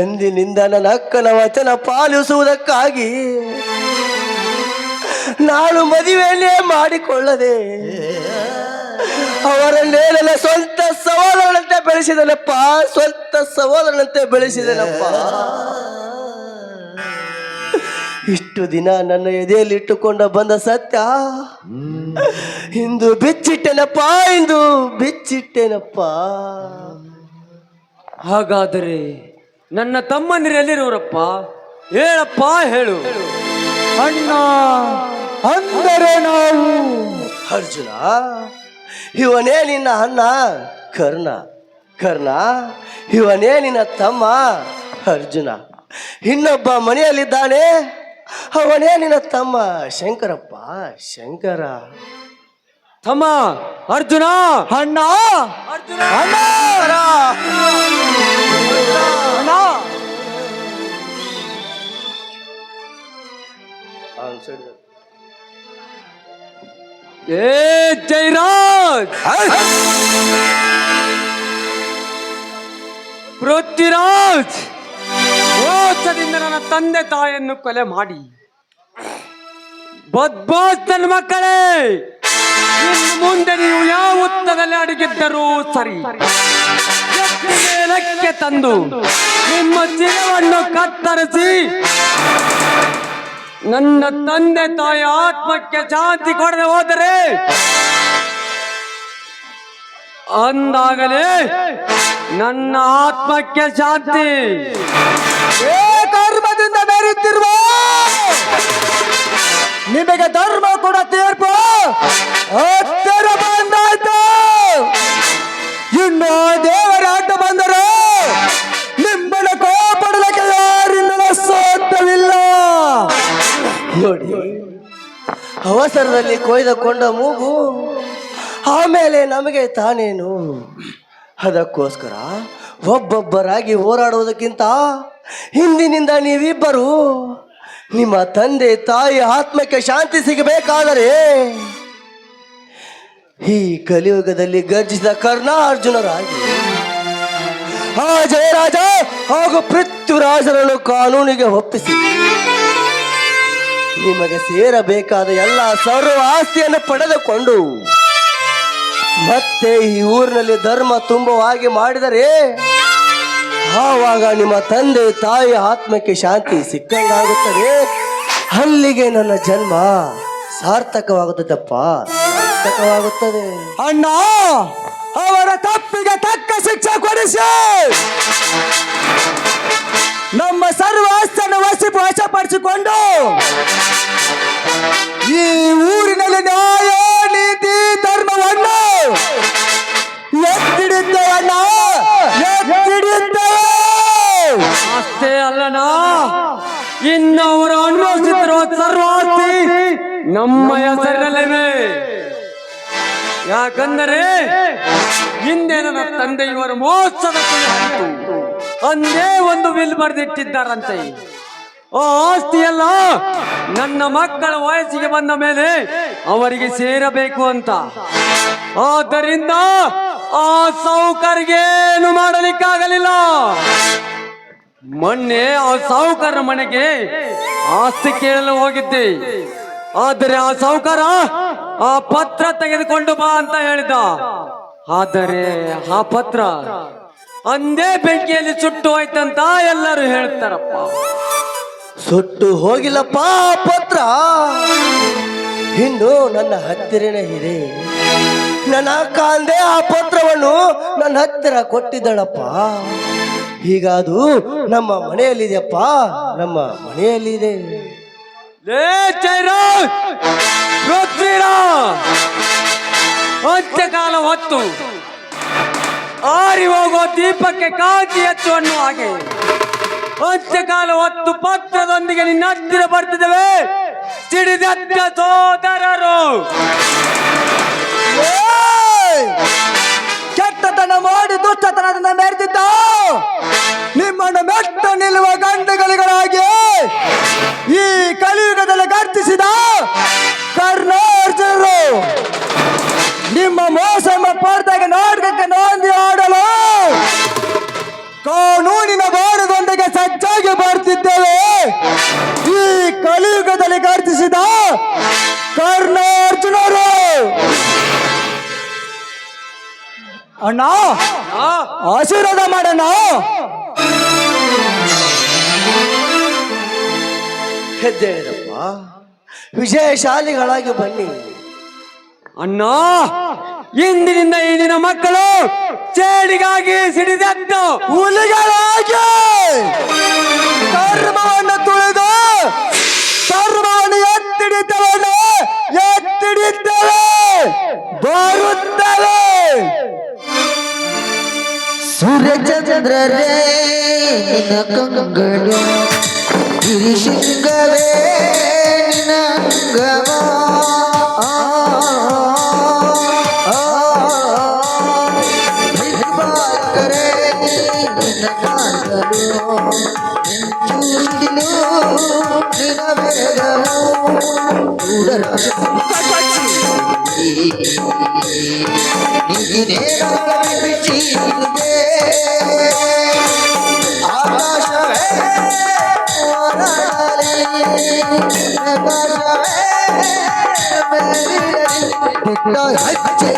ಅಂದಿನಿಂದ ನನ್ನ ಅಕ್ಕನ ವಚನ ಪಾಲಿಸುವುದಕ್ಕಾಗಿ ನಾನು ಮದುವೆಯನ್ನೇ ಮಾಡಿಕೊಳ್ಳದೆ ಅವರನ್ನೇ ನನ್ನ ಸ್ವಂತ ಸಹೋದರನಂತೆ ಬೆಳೆಸಿದನಪ್ಪ, ಸ್ವಂತ ಸಹೋದರನಂತೆ ಬೆಳೆಸಿದನಪ್ಪ. ಇಷ್ಟು ದಿನ ನನ್ನ ಎದೆಯಲ್ಲಿ ಇಟ್ಟುಕೊಂಡ ಬಂದ ಸತ್ಯ ಇಂದು ಬಿಚ್ಚಿಟ್ಟೆನಪ್ಪ, ಇಂದು ಬಿಚ್ಚಿಟ್ಟೆನಪ್ಪ. ಹಾಗಾದರೆ ನನ್ನ ತಮ್ಮಂದಿರು ಎಲ್ಲಿರೋರಪ್ಪ? ಹೇಳಪ್ಪ, ಹೇಳು. ಅಣ್ಣ ಅಂದರೆ ನಾವು ಅರ್ಜುನ, ಇವನೇ ನಿನ್ನ ಅಣ್ಣ ಕರ್ಣ. ಕರ್ಣ, ಇವನೇ ನಿನ್ನ ತಮ್ಮ ಅರ್ಜುನ. ಇನ್ನೊಬ್ಬ ಮನೆಯಲ್ಲಿದ್ದಾನೆ, ಅವನೇ ನಿನ್ನ ತಮ್ಮ ಶಂಕರಪ್ಪ, ಶಂಕರ. ತಮ್ಮ ಅರ್ಜುನ. ಅಣ್ಣ ಅರ್ಜುನ. ಅಣ್ಣ ಅಣ್ಣ. ಏ ಜಯರಾಜ್, ಪೃಥ್ವಿರಾಜ್ ಮೋಸದಿಂದ ನನ್ನ ತಂದೆ ತಾಯಿಯನ್ನು ಕೊಲೆ ಮಾಡಿ ಬದ್ಮಾಸ್ ನನ್ನ ಮಕ್ಕಳೇ, ಇನ್ನು ಮುಂದೆ ನೀವು ಯಾವ ಹುತ್ತದಲ್ಲಿ ಅಡಗಿದ್ದರೂ ಸರಿ, ಎತ್ತಿ ಮೇಲಕ್ಕೆ ತಂದು ನಿಮ್ಮ ಶಿರವನ್ನು ಕತ್ತರಿಸಿ ನನ್ನ ತಂದೆ ತಾಯಿ ಆತ್ಮಕ್ಕೆ ಶಾಂತಿ ಕೊಡದೆ ಹೋದರೆ ಅಂದಾಗಲೇ ನನ್ನ ಆತ್ಮಕ್ಕೆ ಶಾಂತಿ. ಏ ಕರ್ಮದಿಂದ ಮೆರೆಯುತ್ತಿರುವ ನಿಮಗೆ ಧರ್ಮ ಕೂಡ ತೀರ್ಪು ಹತ್ತಿರ ಬಂದಾಯ್ತು. ಇನ್ನು ದೇವರ ಅಡ್ಡ ಬಂದರೆ ನಿಮ್ಮನ್ನು ಕಾಪಾಡಲಿಕ್ಕೆ ಯಾರಿಂದಲೂ ಸಾಧ್ಯವಿಲ್ಲ. ನೋಡಿ, ಅವಸರದಲ್ಲಿ ಕೊಯ್ದುಕೊಂಡ ಮೂಗು ಆಮೇಲೆ ನಮಗೆ ತಾನೇನು. ಅದಕ್ಕೋಸ್ಕರ ಒಬ್ಬೊಬ್ಬರಾಗಿ ಹೋರಾಡುವುದಕ್ಕಿಂತ ಹಿಂದಿನಿಂದ ನೀವಿಬ್ಬರು ನಿಮ್ಮ ತಂದೆ ತಾಯಿ ಆತ್ಮಕ್ಕೆ ಶಾಂತಿ ಸಿಗಬೇಕಾದರೆ ಈ ಕಲಿಯುಗದಲ್ಲಿ ಗರ್ಜಿಸಿದ ಕರ್ಣಾರ್ಜುನರಾಗಿ ಆ ಜಯರಾಜ ಹಾಗೂ ಪೃಥ್ವಿರಾಜರನ್ನು ಕಾನೂನಿಗೆ ಒಪ್ಪಿಸಿ ನಿಮಗೆ ಸೇರಬೇಕಾದ ಎಲ್ಲ ಸರ್ವ ಆಸ್ತಿಯನ್ನು ಪಡೆದುಕೊಂಡು ಮತ್ತೆ ಈ ಊರಿನಲ್ಲಿ ಧರ್ಮ ತುಂಬುವ ಮಾಡಿದರೆ ಆವಾಗ ನಿಮ್ಮ ತಂದೆ ತಾಯಿ ಆತ್ಮಕ್ಕೆ ಶಾಂತಿ ಸಿಕ್ಕಂಗಾಗುತ್ತದೆ. ಅಲ್ಲಿಗೆ ನನ್ನ ಜನ್ಮ ಸಾರ್ಥಕವಾಗುತ್ತದಪ್ಪ, ಸಾರ್ಥಕವಾಗುತ್ತದೆ. ಅಣ್ಣ, ಅವರ ತಪ್ಪಿಗೆ ತಕ್ಕ ಶಿಕ್ಷೆ ಕೊಡಿಸಿ ನಮ್ಮ ಸರ್ವ ಆಸ್ತಿಯನ್ನು ವಶಪಡಿಸಿಕೊಂಡು ಈ ಊರಿನಲ್ಲಿ ನ್ಯಾಯ ನೀತಿ ಧರ್ಮವನ್ನು ಎತ್ತಿಡಿದ್ದೇವೆ ಅಣ್ಣ, ಎತ್ತಿಡಿದ್ದೇವೆ. ಅಷ್ಟೇ ಅಲ್ಲನಾ, ಇನ್ನು ಅವರು ಅನುಭವಿಸುತ್ತಿರುವ ಸರ್ವಾಸ್ತಿ ನಮ್ಮ ಹೆಸರಿನಲ್ಲಿವೆ. ಯಾಕಂದರೆ ಹಿಂದೆ ನನ್ನ ತಂದೆ ಇವರು ಮೋಸದ ಆಯಿತು ಅಂದೇ ಒಂದು ವಿಲ್ ಬರೆದಿಟ್ಟಿದ್ದಾರಂತೆ. ಆ ಆಸ್ತಿಯಲ್ಲ ನನ್ನ ಮಕ್ಕಳ ವಯಸ್ಸಿಗೆ ಬಂದ ಮೇಲೆ ಅವರಿಗೆ ಸೇರಬೇಕು ಅಂತ. ಆದ್ದರಿಂದ ಆ ಸಾಹುಕಾರರಿಗೇನು ಮಾಡಲಿಕ್ಕಾಗಲಿಲ್ಲ. ಮೊನ್ನೆ ಆ ಸಾಹುಕಾರ ಮನೆಗೆ ಆಸ್ತಿ ಕೇಳಲು ಹೋಗಿದ್ದೆ. ಆದರೆ ಆ ಸಾಹುಕಾರ ಆ ಪತ್ರ ತೆಗೆದುಕೊಂಡು ಬಾ ಅಂತ ಹೇಳಿದ. ಆದರೆ ಆ ಪತ್ರ ಅಂದೇ ಬೆಂಕಿಯಲ್ಲಿ ಸುಟ್ಟು ಹೋಯ್ತಂತ ಎಲ್ಲರೂ ಹೇಳ್ತಾರಪ್ಪ. ಸುಟ್ಟು ಹೋಗಿಲ್ಲಪ್ಪ ಆ ಪತ್ರ, ಇನ್ನು ನನ್ನ ಹತ್ತಿರನೇ ಇದೆ. ನನ್ನ ಅಕ್ಕ ಅಂದೆ ಆ ಪತ್ರವನ್ನು ನನ್ನ ಹತ್ತಿರ ಕೊಟ್ಟಿದ್ದಳಪ್ಪ. ಈಗ ಅದು ನಮ್ಮ ಮನೆಯಲ್ಲಿದೆಯಪ್ಪ, ನಮ್ಮ ಮನೆಯಲ್ಲಿದೆ. ಅಂತ್ಯಕಾಲ ಹೊತ್ತು ಆರಿ ಹೋಗೋ ದೀಪಕ್ಕೆ ಕಾಂತಿ ಹೆಚ್ಚು ಅನ್ನುವ ಹಾಗೆ ಅಂತ್ಯಕಾಲ ಹೊತ್ತು ಪತ್ರದೊಂದಿಗೆ ನಿನ್ನ ಹತ್ತಿರ ಬರ್ತಿದ್ದೇವೆ ಸಿಡಿದತ್ತ ಸೋದರರು. ಕೆಟ್ಟತನ ಮಾಡಿ ದುಷ್ಟತನದಿಂದ ಮೆರೆದಿದ್ದ ನಿಮ್ಮನ್ನು ಮೆಟ್ಟ ನಿಲ್ಲುವ ಗಂಡುಗಳಿಗಳಾಗಿ ಈ ಕಲಿಯುಗದಲ್ಲಿ ಗರ್ತಿಸಿದ ಕರ್ಣಾರ್ಜುನರು ನಿಮ್ಮ ಮೋಸ ಪಡೆದಾಗ ನಾಟಕಕ್ಕೆ ನಾಂದಿ ಆಡಲು ಕಾನೂನಿನ ಬಾರದೊಂದಿಗೆ ಸಜ್ಜಾಗಿ ಬರ್ತಿದ್ದೇವೆ. ಈ ಕಲಿಯುಗದಲ್ಲಿ ಗರ್ತಿಸಿದ ಕರ್ಣಾರ್ಜುನರು. ಅಣ್ಣ, ಆಶೀರ್ವಾದ ಮಾಡೋಣ. ಹೆದ್ದೇಳಿದಪ್ಪ, ವಿಜಯಶಾಲಿಗಳಾಗಿ ಬನ್ನಿ. ಅಣ್ಣ, ಇಂದಿನಿಂದ ಈ ದಿನ ಮಕ್ಕಳು ಚೇಡಿಗಾಗಿ ಸಿಡಿದದ್ದು ಹುಲಿಗಳಾಗಿ ಧರ್ಮವನ್ನು ತುಳಿದು ಧರ್ಮವನ್ನು ಎತ್ತಿಡಿದ್ದೇವೆ, ಎತ್ತಿಡಿದ್ದೇವೆ, ಬರುತ್ತವೆ. ಸೂರ್ಯಚಂದ್ರರೇ ಕಂಗಳು ಗಿರಿಶೃಂಗವೇ ನಿನಂಗವ ಬಾಲಕರೇ ನಿನ್ನ ಕಾಲಗಳು ಚೂಡಿಲು ನಿನ ವೇಗವು ನೀನೇನೊಳಗೆ ಬಿಚ್ಚಿರುವೆ ಆಕಾಶವೇ ಹೋರಾಡಲಿ ಆಕಾಶವೇ ಮೇಲಿರಲಿ ಬಿಟ್ಟ ಹೆಜ್ಜೆ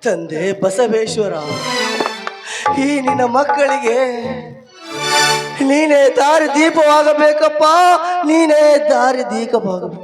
ತಂದೆ ಬಸವೇಶ್ವರ, ಈ ನಿನ್ನ ಮಕ್ಕಳಿಗೆ ನೀನೇ ದಾರಿ ದೀಪವಾಗಬೇಕಪ್ಪ, ನೀನೇ ದಾರಿ ದೀಪವಾಗಬೇಕು.